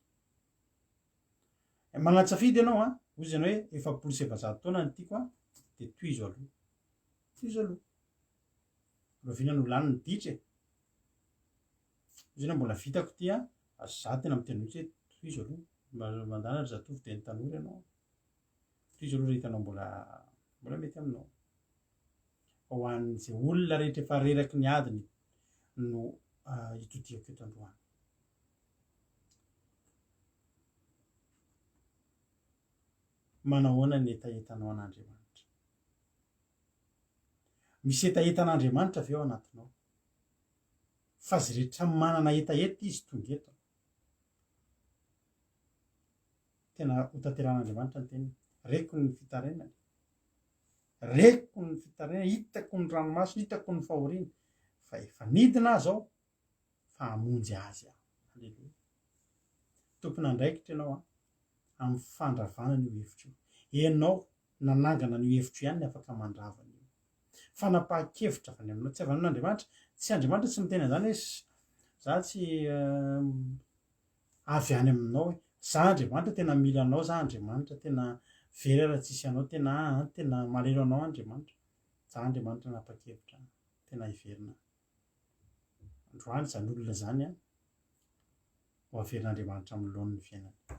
Speaker 1: Manatsafidy ianao a, ozy ianao hoe 700 taona ny tiako a, dia tohizo aloha. Tohizo aloha. Loviana no lany ny ditra e. Ozy ianao mbola vitako ty a, za tena miteny mihitsy hoe tohizo aloha. Mandana ry zatovy dia ny tanora ianao. Tohizo aloha rehetanao mbola mety aminao. Ho an'izay olona rehetra efa reraky ny adiny no hitodiako eto androany. Manahoana ny etaetanao an'Andriamanitra? Misy etaetan'Andriamanitra avy eo anatinao. Fa zay rehetra manana etaeta izy tonga eto. Tena ho tanteran'Andriamanitra ny teniny. Reko ny fitarenany. Reko ny fitarenany, hitako ny ranomasina, hitako ny fahoriana. Fa fa efa nidina zao fa hamonjy azy aho. Halleloia. Tompona andraikitra ianao amin'ny fandravana n'io hevitro io. Ianao nanangana n'io hevitro ihany ny afaka mandravana io. Fanapahan-kevitra avy any aminao, tsy avy amin'Andriamanitra. Tsy Andriamanitra tsy miteny zany hoe za tsy avy any aminao hoe za Andriamanitra tena mila anao, za Andriamanitra tena very raha tsisy anao, tena malelo anao Andriamanitra. Za Andriamanitra nanapa-kevitra tena hiverina. Androany zany olona zany ho averin'Andriamanitra amin'ny lohan'ny fiainana.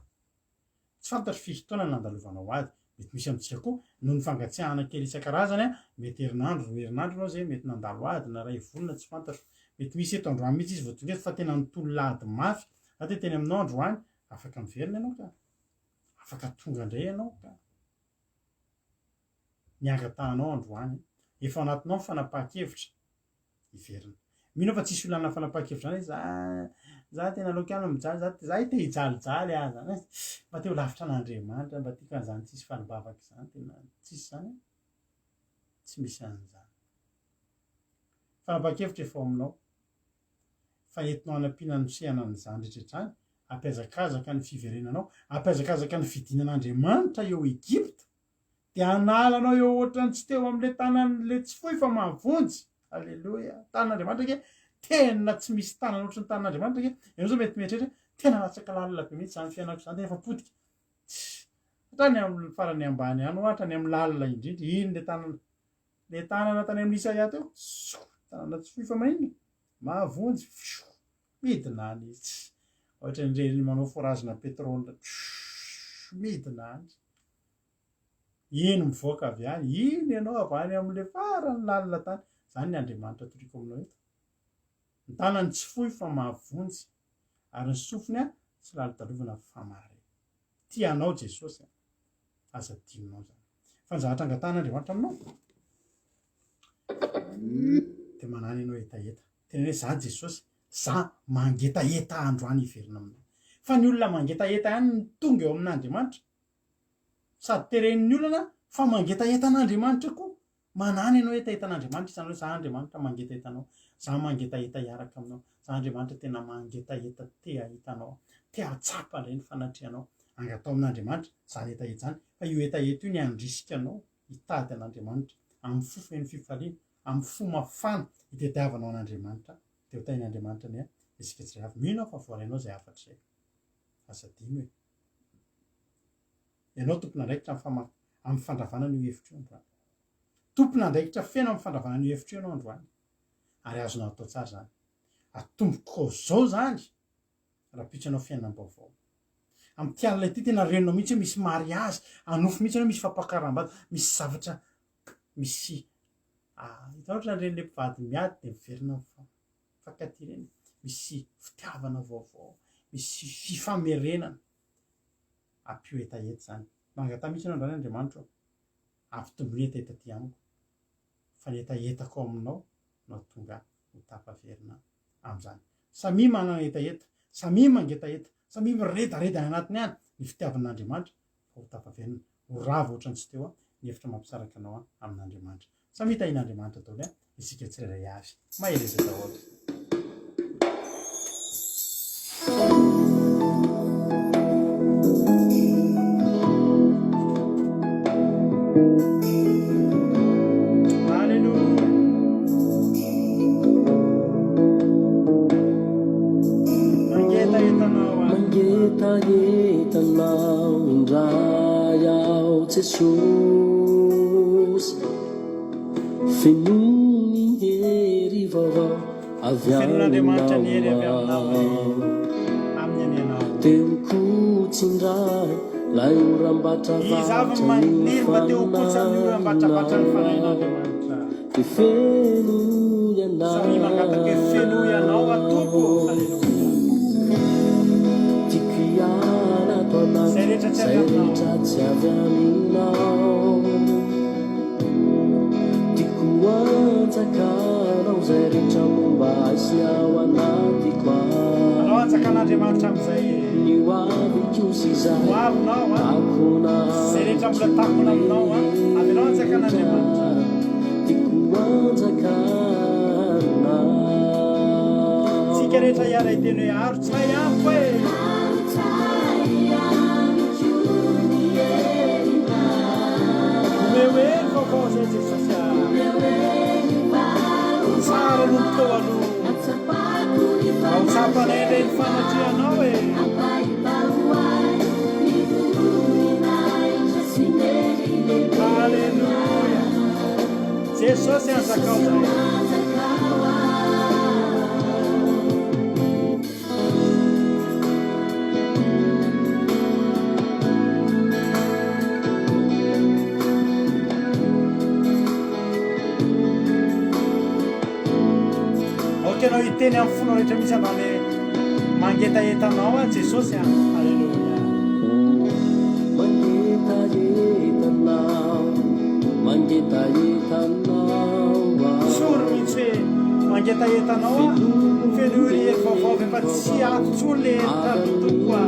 Speaker 1: Tsy fantatro firy taona nandalovanao azy. Mety misy amintsika koa noho ny fangatsiahana kely isan-karazany mety herinandro, roa herinandro anao zay mety nandalo ady na ray volana tsy fantatro. Mety misy eto androany mihitsy izy vao tonga eto fa tena nitololady mafy. Raha teny aminao androany afaka miverina ianao ka, afaka tonga indray ianao ka, niangatahanao androany, efa anatinao ny fanapahan-kevitra hiverina. Mino fa tsisy olana fanapahan-kevitra zany za tena lokana mijaly, za te hijalijaly aza mba te ho lavitra an'Andriamanitra, mba tiako an'izany tsisy fahalabavaka izany, tena tsisy zany, tsy misy an'izany. Fanapahan-kevitra efa ao aminao, fa entinao hanampiana ny sehana an'izany rehetrarehetrany, ampiazakazaka ny fiverenanao, ampiazakazaka ny fidinan'Andriamanitra eo Egypta, dia analanao eo ohatrany tsy teo amin'ilay tanan'ilay tsy fohy fa mahavonjy. Halleloia. Tanan'Andriamanitra ke tena tsy misy tanana ohatry ny tanan'Andriamanitra ke. Ianao zao mety mieritreritra tena latsaka lalina be mihitsy zany fiainako zany, tena efa potika. Hatrany amin'ny farany ambany any, hatrany amin'ny lalina indrindra. Ino le tanana tany amin'ny Isaia teo? Tanana tsy fohy fa maninona? Mahavonjy. Midina any izy. Ohatra ny manao forazina pétrole. Midina any. Ino mivoaka avy any? Ino ianao avy any amin'ilay farany lalina tany? Zany ny Andriamanitra toriko aminao eto. Ny tanany tsy fohy fa mahavonjy, ary ny sofiny tsy lalo-dalovana fa mahare. Tianao Jesosy, aza dinonao zany. Fanjahatra angatan'Andriamanitra aminao dia manany ianao etaeta. Tena hoe za Jesosy, za mangetaeta androany hiverina aminao. Fa ny olona mangetaeta ihany ny tonga eo amin'Andriamanitra. Sady terenin'ny olana fa mangetaeta an'Andriamanitra koa. Manany ianao etaeta an'Andriamanitra, izany hoe za Andriamanitra mangetaeta anao, za mangetaeta hiaraka aminao, za Andriamanitra tena mangetaeta te ahitanao, te hatsapa indray ny fanatrehanao, angatao amin'Andriamanitra zany etaeta zany. Fa io etaeta io ny andrisika anao hitady an'Andriamanitra amin'ny fo feno fifaliana, amin'ny fo mafana hitadiavanao an'Andriamanitra, dia ho tain'Andriamanitra ny isika tsirairay avy. Mino aho fa voarainao izay hafatra izay. Asa dino hoe ianao tompona andraikitra amin'ny fandravana n'io hevitra io androany. Tompona andraikitra feno amin'ny fandravana n'io hevitra io ianao androany. Ary azonao atao tsara zany. Atomboko zao zany raha-pitranao fiainam-baovao. Amin'ny tian'ilay ty tena renonao mihitsy hoe misy mariazy, anofo mihitsy hoe misy fampakaram-bady, misy zavatra, misy ohatra ny ren'ilay mpivady miady dia miverina mifankaty reny, misy fitiavana vaovao, misy fifamerenana. Ampio etaeta zany. Mangata mihitsy ianao androany Andriamanitra ampitombony etaeta ty amiko. Fa ny etaetako aminao no tonga ho tapaverina amin'izany. Samy manana etaeta, samy mangetaeta, samy miredareda anatiny any ny fitiavan'Andriamanitra fa ho tapaverina. Ho rava ohatrany tsy teo ny hevitra mampisaraka anao amin'Andriamanitra. Samy hitahin'Andriamanitra daholo isika tsirairay avy. Maheleza daholo.
Speaker 4: Mangetaetanao indray ao Jesosy, fenony hery vaovao avy aminao, teo kotsindray lay orambatra vatra ny fananana, te feno ianao zay rehetra tsy avy aminao, tiako antsakanao zay rehetra momba azy ao anatiko
Speaker 1: anao antsaka an'Andriamanitra amin'izay
Speaker 4: ny hoaviko sy izay akona
Speaker 1: zay rehetra mbola takona aminao avy anao antsaka an'Andriamanitra,
Speaker 4: tiako antsakanao
Speaker 1: antsika rehetra iaray teny hoe aro tsay amiko e omeoery vaovao zay Jesosy tsara no teo aloha ao tsapanay reny fanatrianao e Alleluia Jesosy anjakao zay anao iteny amin'ny fonao rehetra misy anao le mangetaetanao a Jesosy Alleluia soro mihitsy hoe mangetaetanao a feno ry ery vaovao efa tsy atsory le talontoko a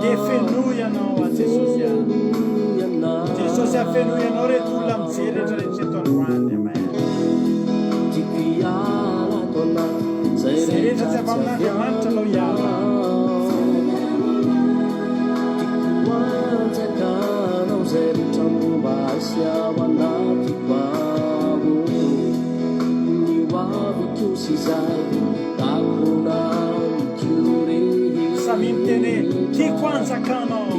Speaker 1: de fenoy ianao a Jesosy Jesosy afenoy ianao reto olona mijery rehetrarehetra eto androany zay rehetra tsy avy amin'Andriamanitra anao iara samy miteny tiako anjakanao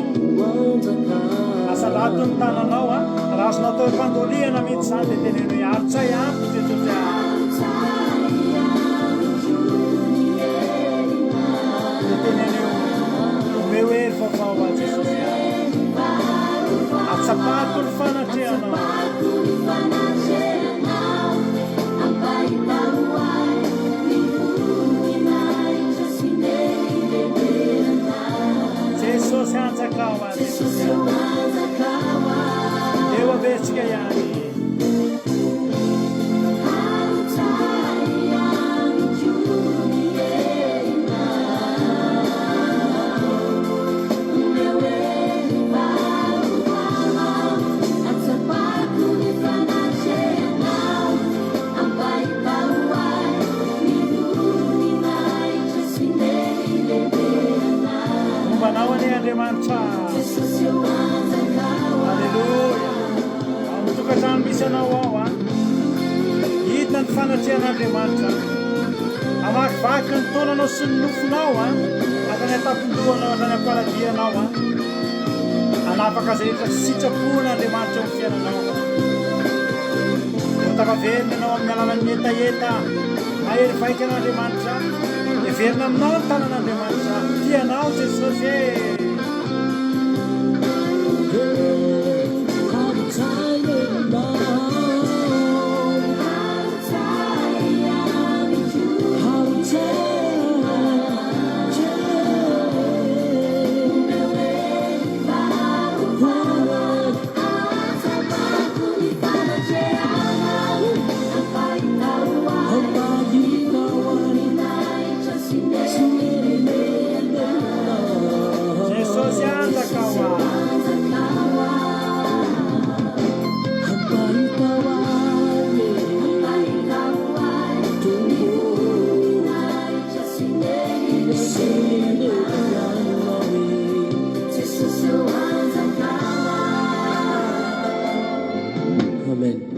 Speaker 1: asalato ny tananao a raha azonao atao fandoliana mihitsy zany dia teneny hoe arotsay amiko Jesosy dia teneny omeo hery vaovao a Jesosy atsapako ny fanatrehanao Jesosy anjakao a Jesosy eo avetsika ihany mombanao ane Andriamanitra Alleluia amin'ny tokantrano misy anao ao a hita ny fanatrehan'Andriamanitra amakivaky ny taonanao sy ny nofinao a atany atapindohanao atany amparadianao a anapaka zay rehetra tsy sitrapon'Andriamanitra amin'ny fiainanao eo takaverina anao amin'ny alalan'ny etaeta mahery vaika an'Andriamanitra everina aminao ny tanan'Andriamanitra tianao Jesosy Jesosy anjakawa
Speaker 4: Amen.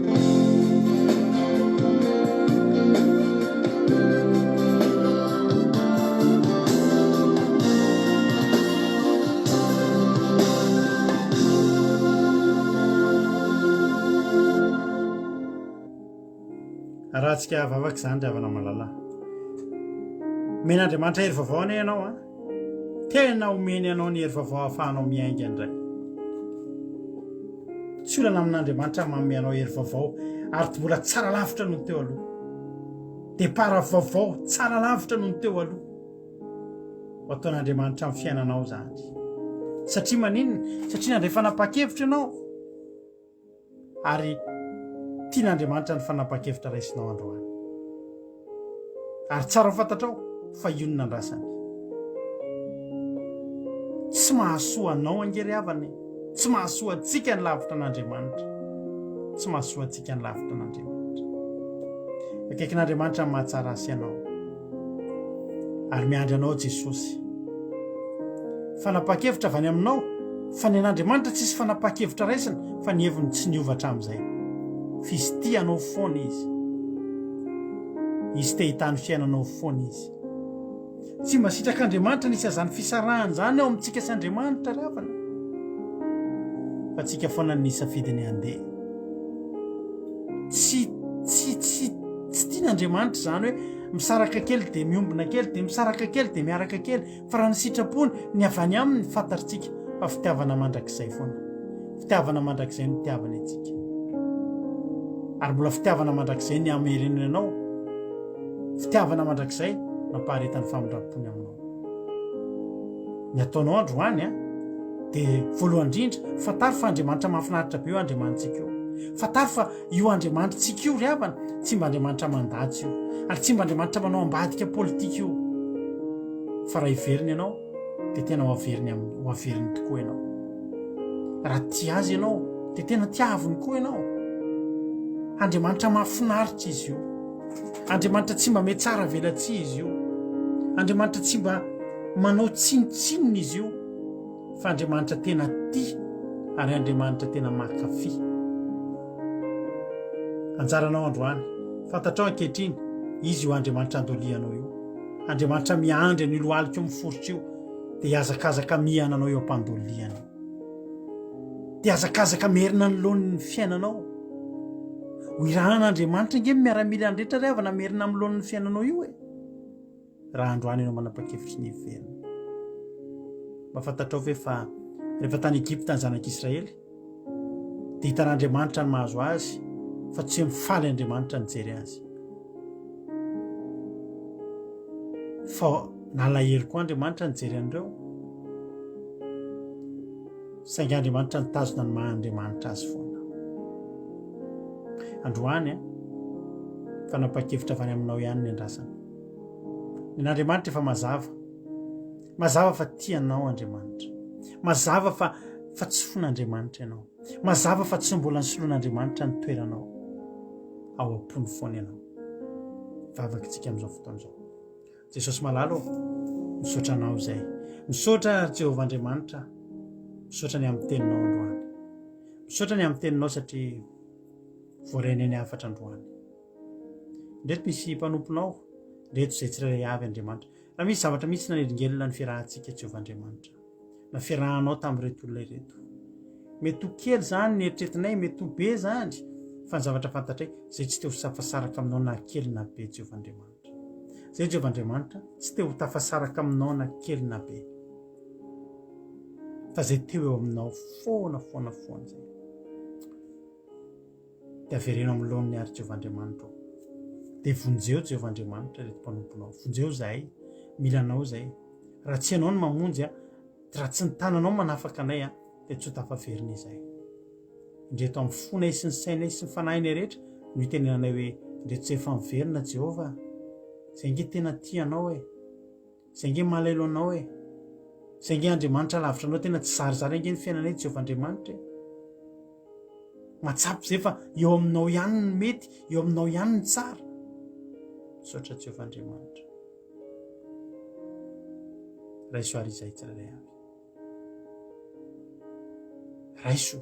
Speaker 1: raha tsika vavaky zany ry havana malala men'Andriamanitra hery vaovao ane ianao a tena omeny ianao ny hery vaovao ahafahanao miainga indray tsy olana amin'Andriamanitra manome ianao hery vaovao ary ty mbola tsara lavitra no teo aloha dia para vaovao tsara lavitra no teo aloha ho ataon'Andriamanitra amin'ny fiainanao zany satria maninona satria nandray fanapa-kevitra ianao ary tian'Andriamanitra ny fanapa-kevitra raisinao androany ary tsara ho fantatrao fa ionona andrasany tsy mahasoa anao angery havany tsy mahasoantsika ny lavitra an'Andriamanitra, tsy mahasoantsika ny lavitra an'Andriamanitra. Akaikin'Andriamanitra ny mahatsara asy ianao ary miandry anao Jesosy. Fanapa-kevitra avy any aminao fa ny an'Andriamanitra tsisy fanapa-kevitra raisina fa ny heviny tsy niovatra amin'izay. Fizy ty anao foana izy te hitany fiainanao foana izy. Tsy mba sitrak'Andriamanitra nisy azany fisarahany zany ao amintsika sy Andriamanitra ravana, fa tsika foana ny nisafidiny handeha. Tsy tian'Andriamanitra zany hoe misaraka kely dia miombona kely dia misaraka kely dia miaraka kely, fa raha ny sitrapony ny avy any aminy fantaritsika fa fitiavana mandrakizay foana. Fitiavana mandrakizay no fitiavana antsika, ary mbola fitiavana mandrakizay ny amerenana anao, fitiavana mandrakizay nampaharetany famindram-pony aminao. Ny ataonao androany dia voalohany indrindra fantaro fa Andriamanitra mahafinaritra be io Andriamanitsika io. Fantaro fa io Andriamanitsika io ry havana tsy mba Andriamanitra mandatsy io, ary tsy mba Andriamanitra manao ambadika politika io, fa raha hiveriny ianao dia tena ho averiny tokoa ianao. Raha tia azy ianao dia tena tiaviny koa ianao. Andriamanitra mahafinaritra izy io, Andriamanitra tsy mba metsara velatsia izy io, Andriamanitra tsy mba manao tsinotsinona izy io, fa Andriamanitra tena tia ary Andriamanitra tena mankafy. Anjaranao androany, fantatrao ankehitriny izy io Andriamanitra andolianao io, Andriamanitra miandry ny lohalika io miforotra io dia hiazakazaka mihananao eo ampandoliana, dia hiazakazaka merina ny lohan'ny fiainanao. Ho irahan'Andriamanitra nge miaramila andrehetra ry havana merina amin'ny lohan'ny fiainanao io raha androany ianao manapa-kevitry ny hiverina. Mba fantatrao ve fa rehefa tany Egypta ny zanak'Israely dia hitan'Andriamanitra ny mahazo azy fa tsy mifaly Andriamanitra nijery azy, fa nalahelo koa Andriamanitra nijery an'ireo, saingy Andriamanitra nitazona ny maha-Andriamanitra azy foana. Androany fanapa-kevitra avy any aminao ihany ny andrasana. Ny Andriamanitra efa mazava fa tianao Andriamanitra, mazava fa tsy fon'Andriamanitra ianao, mazava fa tsy mbola nisoloan'Andriamanitra ny toeranao, ao am-pony foana ianao. Vavaka tsika amin'izao fotoana izao. Jesosy malalo, misaotra anao izay, misaotra Jehovah Andriamanitra, misaotra ny amin'ny teninao androany, misaotra ny amin'ny teninao satria voaraina ny afatra androany. Ndreto misy mpanomponao, ndreto izay tsirairay avy Andriamanitra. Raha misy zavatra mihitsy naneringelina ny fiarahantsika Jehovah Andriamanitra, na fiarahanao tamin'ireto olona ireto, mety ho kely zany ny eritreretinay, mety ho be zany, fa ny zavatra fantatray izay tsy te ho tafasaraka aminao na kely na be Jehovah Andriamanitra. Izay Jehovah Andriamanitra tsy te ho tafasaraka aminao na kely na be, fa izay teo eo aminao foana zay. Dia averenao amin'ny lohan'ny ary Jehovah Andriamanitra, dia vonjeo Jehovah Andriamanitra reto mpanomponao, vonjeo zahay, milanao zay. Raha tsy ianao ny mamonjy raha tsy ny tananao manafaka anay dia tsy ho tafaverina izay. Indreto amin'ny fonay sy ny sainay sy ny fanahiny rehetra no hitenenanay hoe indreto tsy efa miverina Jehovah, izay nge tena tianao izay nge malailo anao izay nge Andriamanitra lavitra anao, tena tsy zarizary nge ny fiainanay Jehovah Andriamanitra. Matsapy zay fa eo aminao ihany ny mety, eo aminao ihany ny tsara. Misaotra Jehovah Andriamanitra. Raiso ary izay tsirairay avy. Raiso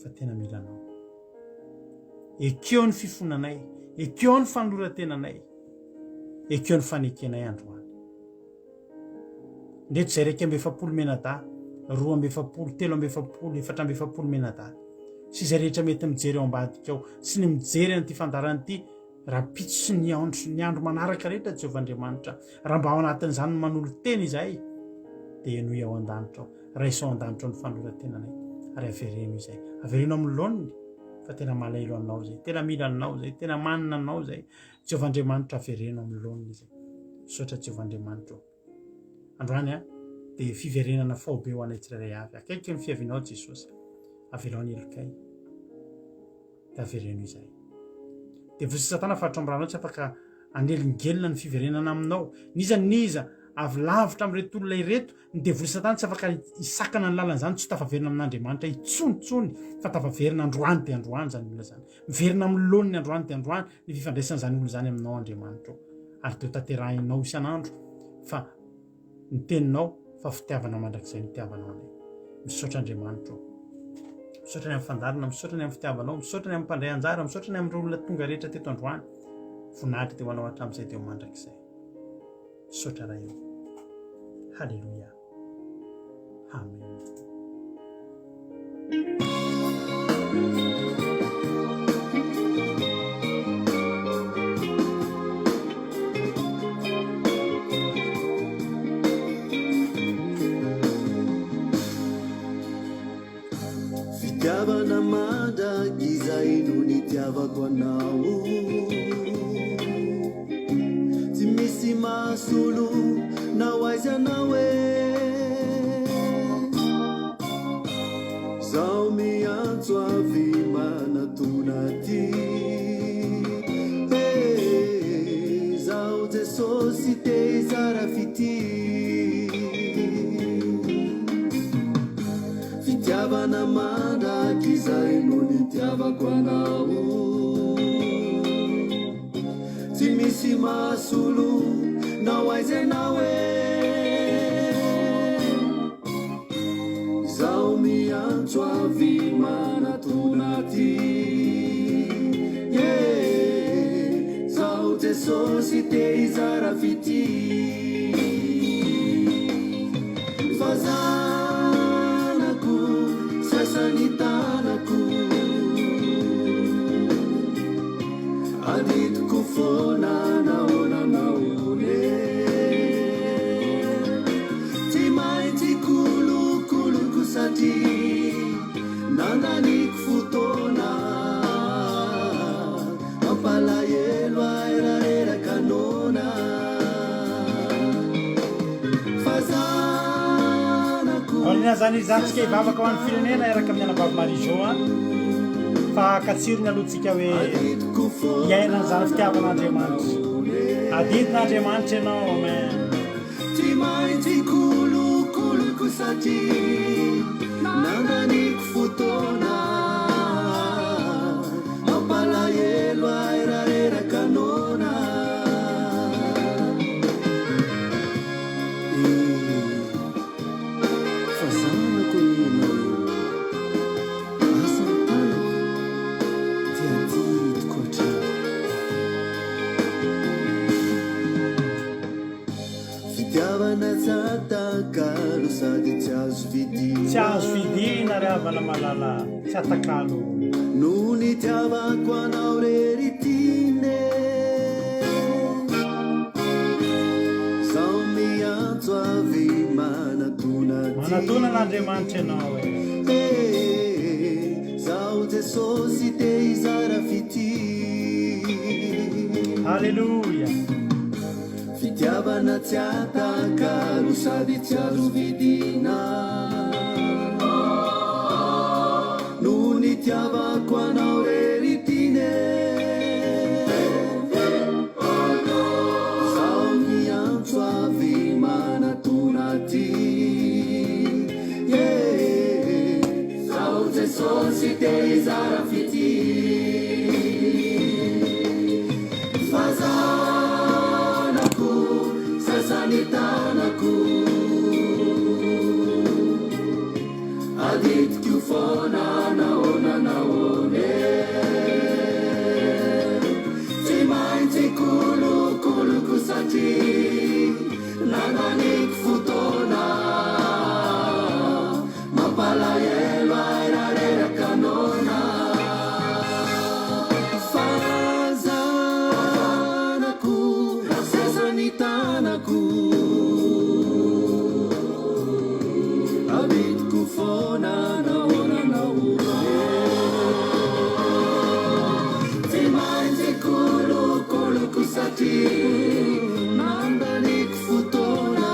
Speaker 1: fa tena mila anao. Ekeo ny fifonanay, ekeo ny fanoratenanay, ekeo ny fanekenay androany. Ndreto izay 140 menada, 240, 340, 440 menada, sy izay rehetra mety mijery ao ambadika ao sy ny mijery an'ity fandarana ity, raha pitso sy ny andro manaraka rehetra Jehovah Andriamanitra, raha mba ao anatin'izany manolo teny izay dia enoy ao an-danitra ao, raisao ao an-danitra ao ny fanoratenanay, ary avereno izay, avereno amin'ny lohaniny fa tena malailo anao zay, tena mila anao zay, tena manina anao zay. Jehovah Andriamanitra avereno amin'ny lohaniny izay. Misaotra Jehovah Andriamanitra. Androany dia fiverenana faobe ho anay tsirairay avy, akaiky ny fiavinao Jesosy, avelao ny elokay dia avereno izay. Dia vosi Satana faritra amin'ny ranao tsy afaka anelingelina ny fiverenana aminao, niza avy lavitra am'ireto olona ireto ny devoly satana tsy afaka isakana ny lalan'izany tsy tafaverina amin'Andriamanitra itsonitsony fa tafaverina androany de androany zany olona zany miverina amin'ny lony androany de androany ny fifandraisan'izany olo zany aminao Andriamanitra ary teo tanterahinao isan'andro fa ny teninao fa fitiavana mandrakizay nitiavanao anay misaotra Andriamanitra misaotra ny amin'ny fandarina misaotra ny amin'ny fitiavanao misaotra ny amin'ny mpandray anjara misaotra ny amin'ireo olona tonga rehetra teto androany voninahitra teo anao hatramin'izay teo mandrakizay misaotra raha io halleluia amen.
Speaker 5: Fitiavana mandraky izay no nitiavako anao tsy misy mahasolo na hoaiza anao zaho miantso avy manatona ty zaho Jesosy te hizara fity fitiavana mandraky izay no nitiavako anao tsy misy mahasolo na hoaiza anao zaho miantso avy manatona ty zaho Jesosy te hizara fity fazanako sasany tanako aditiko fona naonanaone tsy maintsy kolokoloko satria nandaniko fotoana mampalahelo aerareraka nona fazanako
Speaker 1: aolina zany izantsika hivavaka ho an'ny firenena eraka amin'ny anabavy Marie-Jo fa katsirony alohantsika hoe iainany zany fitiavan'Andriamanitra adidin'Andriamanitra ianao amen.
Speaker 5: tsy maintsy kolokoloko satria nandaniko fotoana mampalahelo aerareraka nona fazanako enao asany tanako dia ditiko hatrany fitiavana tsatakalo sady tsy azo vidina
Speaker 1: tsy azo vidina ry havana malala tsy atakalo
Speaker 5: no nitiavako anao reritine zaho miantso avy manatona
Speaker 1: n'Andriamanitra ianao
Speaker 5: zaho Jesosy te hizara fity
Speaker 1: halleluia
Speaker 5: fitiavana tsy atakalo sady tsy azo vidina no nitiavako anao reritine zaho miantso avy manatona ty zaho Jesosy te hizara fity fazanako sasany tanako aditiko fona naonanaone tsy maintsy kolokoloko satria nandaniko fotoana mampalahelo aerareraka nona fazanako sasany tanako aditiko fona naonanaone tsy maintsy kolokoloko satria nandaniko fotoana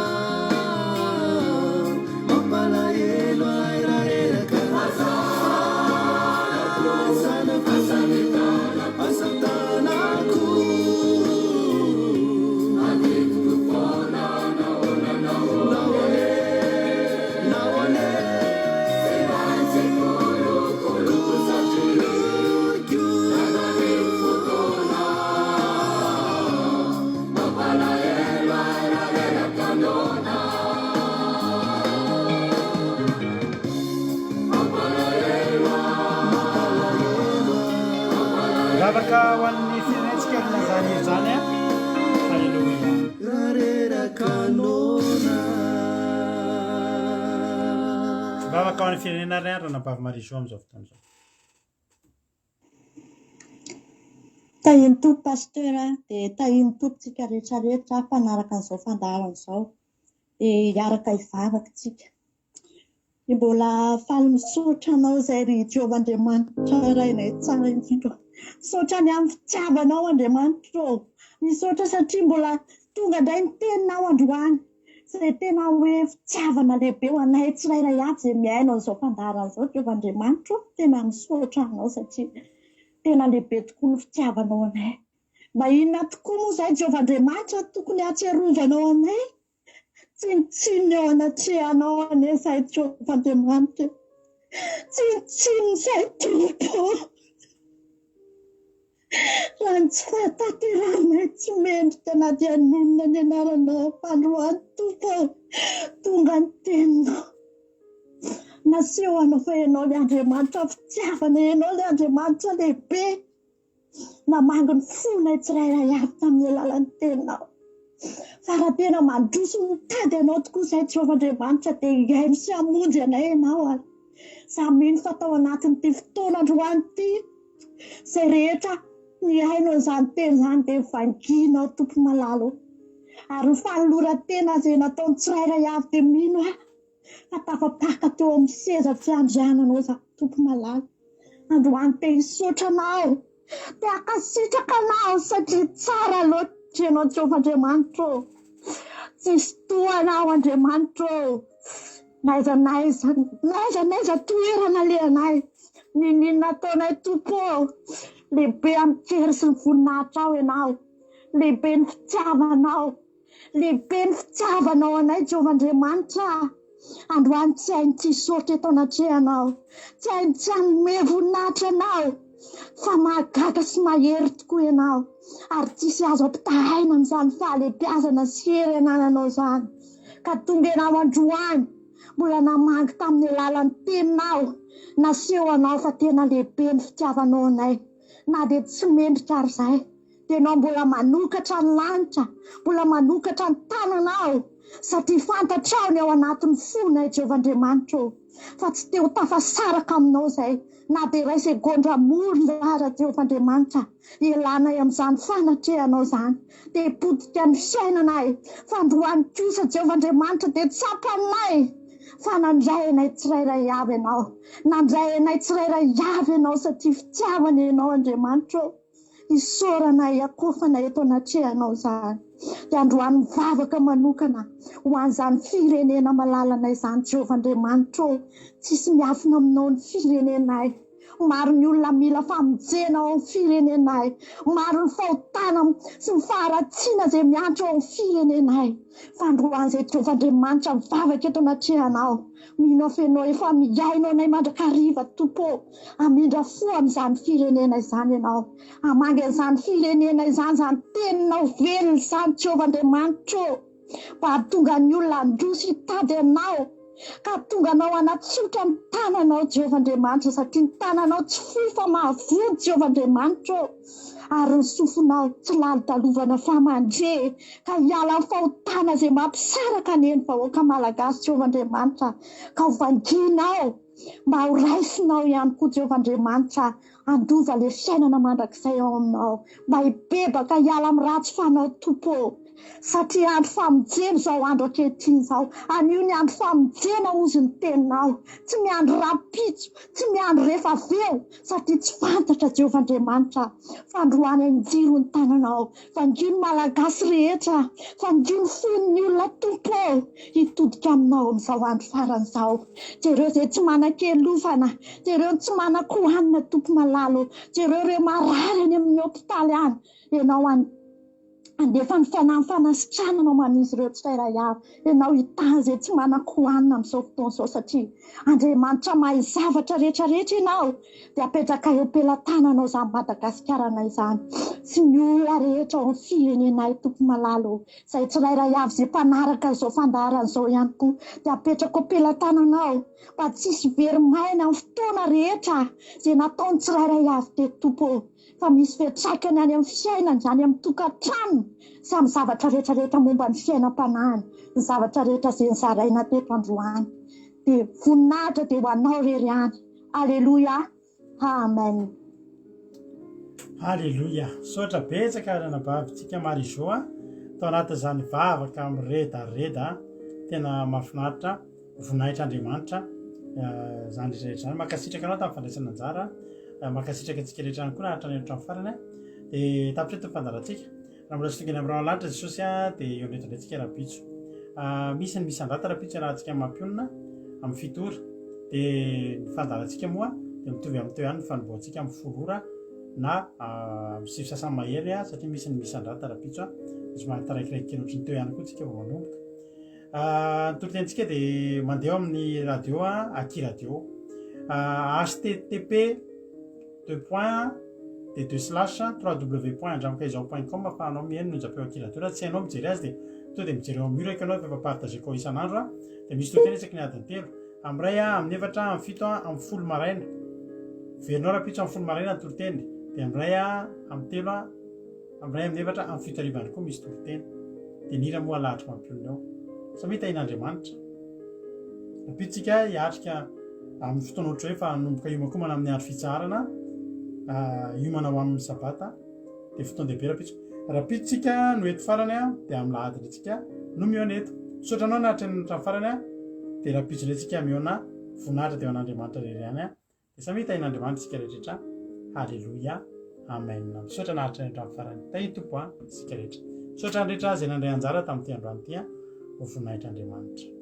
Speaker 5: mampalahelo aerareraka asatanako aditiko fona naonanaone
Speaker 1: bavaka ho an'ny firenentsika nazany zany a alleluia bavaka ho an'ny firenena ry rana bavy Marie-Jo am'izao fotoan'izao.
Speaker 6: tahiny tompo pasteur dia tahiny tompotsika rehetrarehetra fanaraka an'izao fandaharana izao dia hiaraka hivavaka tsika dia mbola faly misaotra anao izay ry Jehovahandriamanitra rainay tsara indrindra misaotra ny amin'ny fitiavanao Andriamanitra misaotra satria mbola tonga indray ny teninao androany izay tena hoe fitiavana lehibe ho anay tsirairay avy izay miainao an'izao fandaharana izao Jehovahandriamanitra tena misaotra anao satria tena lehibe tokoa ny fitiavanao anay mba inona tokoa moa izay Jehovahandriamanitra tokony atsiarovanao anay tsinitsiny eo anatrehanao anay izay Jehovahandriamanitra tsinitsiny izay tompo raha ny tsy fahatanteranay tsy mendrika anaty anonona ny anaranao fandroany tompo tonga ny teninao naseho anao fa ianao le Andriamanitra fitiavana ianao le Andriamanitra lehibe namango ny fonay tsirairay avy tamin'ny alalan'ny teninao fa raha tena mandroso mitady anao tokoa izay Jehovahandriamanitra dia ihaino sy hamonjy anay ianao ary saminy fatao anatin'ity fotoana androany ity izay rehetra nihaino an'izany teny izany dia vanginao tompo malalo ary ny fanoloran-tena izay nataony tsirairay avy dia mino fa tafapaka teo amin'ny seza fiandriananao za tompo malalo androany te hisaotra anao te hakasitraka anao satria tsara loatra ianao Jehovahandriamanitra tsisy toanao Andriamanitra naiza toerana le anay ninona ataonay tompo lehibe amin'ny kery sy ny voninahitra ao ianao lehibe ny fitiavanao anay Jehovahandriamanitra androany tsy hainy tsy hisaotra eto anatrehanao tsy hainy tsy hanome voninahitra anao fa mahagaga sy mahery tokoa ianao ary tsisy azo ampitahaina amin'izany fahalebiazana sy hery anananao izany ka tonga ianao androany mbola namangy tamin'ny alalan'ny teninao naseho anao fa tena lehibe ny fitiavanao anay na dia tsy mendrika ary izay dia ianao mbola manokatra ny lanitra mbola manokatra ny tananao satria fantatrao ny ao anatin'ny fonay Jehovahandriamanitra fa tsy teo tafasaraka aminao izay na dia iray segondra morona ara Jehovahandriamanitra ilanay amin'izany fanatrehanao izany dia hipotika ny fiainanay fa androany kosa Jehovahandriamanitra dia tsapanay fa nandray anay tsirairay avy ianao nandray anay tsirairay avy ianao satria fitiavana ianao Andriamanitra isaoranay akofana eto anatrehanao izany dia androany mivavaka manokana ho an'izany firenena malalanay izany Jehovahandriamanitra tsisy miafina aminao ny firenenay maro ny olona mila famonjena ao amin'ny firenenay maro ny fahotana sy ny faharatsiana izay miantso ao amin'ny firenenay fa androany izay Jehovahandriamanitra mivavaka eto anatrehanao mino fenao efa miainao anay mandrakariva tompo amindra fo amin'izany firenena izany ianao amangy an'izany firenena izany izany teninao velona izany Jehovahandriamanitra mba hahatonga ny olona androso hitady anao ka tonga anao anatsotra ny tananao Jehovahandriamanitra satria ny tananao tsy foy fa mahavody Jehovahandriamanitra ary ny sofonao tsy lalo-dalovana famandre ka hiala ny fahotana izay mampisaraka neny vahoaka malagasy Jehovahandriamanitra ka ho vanginao mba ho raisinao ihany koa Jehovahandriamanitra andova le fiainana mandrakizay ao aminao mba hibebaka hiala amin'ny ratsy fanao tompo satria andro famonjena izao andro ankehitriny izao anio ny andro famonjena ozy ny teninao tsy miandro rapitso tsy miandro rehefa aveo satria tsy fantatra Jehovahandriamanitra fa androany anjiro ny tananao vangino malagasy rehetra vangino fon'ny olona tompo hitodika aminao amin'izao andro faran'izao jereo izay tsy manan-kelofana jereo tsy manan-kohanina tompo malalo jereo marary any amin'ny hopitaly any ianao andefa ny fianam-fanasitranana man'izy ireo tsirairay avy ianao hitaha zay tsy manan-kohanina amin'izao fotoana izao satria Andriamanitra mahay zavatra rehetrarehetra ianao dia apetraka eo am-pelantananao izany Madagasikara izany sy ny olona rehetra ao amin'ny firenenay tompo malalo izay tsirairay avy izay mpanaraka izao fandaharana izao ihany koa dia apetraka eo am-pelantananao mba tsisy verimaina amin'ny fotoana rehetra izay nataony tsirairay avy tetompo fa misy fiantraikany any amin'ny fiainany any amin'ny tokantrano sy amin'ny zavatra rehetrarehetra momba ny fiainam-panahiny ny zavatra rehetra izay nizaraina teto androany dia voninahitra dia ho anao rery any. Alleluia, amen.
Speaker 1: Alleluia. Sotra betsaka nanabavitsika maro izao tao anatin'izany vavaka amin'ny redareda tena mahafinaritra voninahitra Andriamanitra zany rehetra zany makasitraka anao tamin'ny fandraisana anjara makasitraka antsika rehetra ihany koa nahatrany hatramin'ny farany dia tapitreto ny fandarantsika raha mbola sitongany amin'ny rahalanitra Jesosy dia eo ndretraindrentsika rapitso misy ny misandrata rapitso iarahantsika mampionina amin'ny fitory dia ny fandarantsika moa dia mitovy amin'ny teo ihany ny fanomboantsika amin'ny folora na sivy sasany mahery satria misy ny misandrata rapitso izy mahataraikiraiky kely ohatry ny teo ihany koa tsika vao manomboka ny torotentsika dia mandeha amin'ny radio Aki radio http www.andramakaizao.com afahanao mihaino ny japeo Aki radio raha tsy hainao mijery azy dia to dia mijery eo amin'ny mur ekanao efa partageko isan'andro dia misy tokeny isaky ny adiny 3 amiray amin'ny 4 amin'ny 7 amin'ny folo maraina verinao rapitso amin'ny folo maraina ny toroteny dia amiray amin'ny 3 amiray amin'ny 4 amin'ny 7 arivany koa misy toroteny dia nira moa lahatra mampionina eo samy hitahin'Andriamanitra rapitsika hiatrika amin'ny fotoana ohatra hoe fa nomboka iomakomana amin'ny andro fitsarana iomana ho amin'ny sabata dia fotoana dehibe rapitsika no eto farany dia amin'ny lahady ndratsika no mihaona eto sotranao nahatrany trano farany dia rapitso ndratsika mihaona voninahitra dia an'Andriamanitra rery ihany dia samy hitahin'Andriamanitra isika rehetrarehetra. Halleluia, amen. Misaotra nahatrany trano farany tahiny tompo isika rehetra misaotra ny rehetra izay nandray anjara tamin'ity androany ity ho voninahitran'Andriamanitra.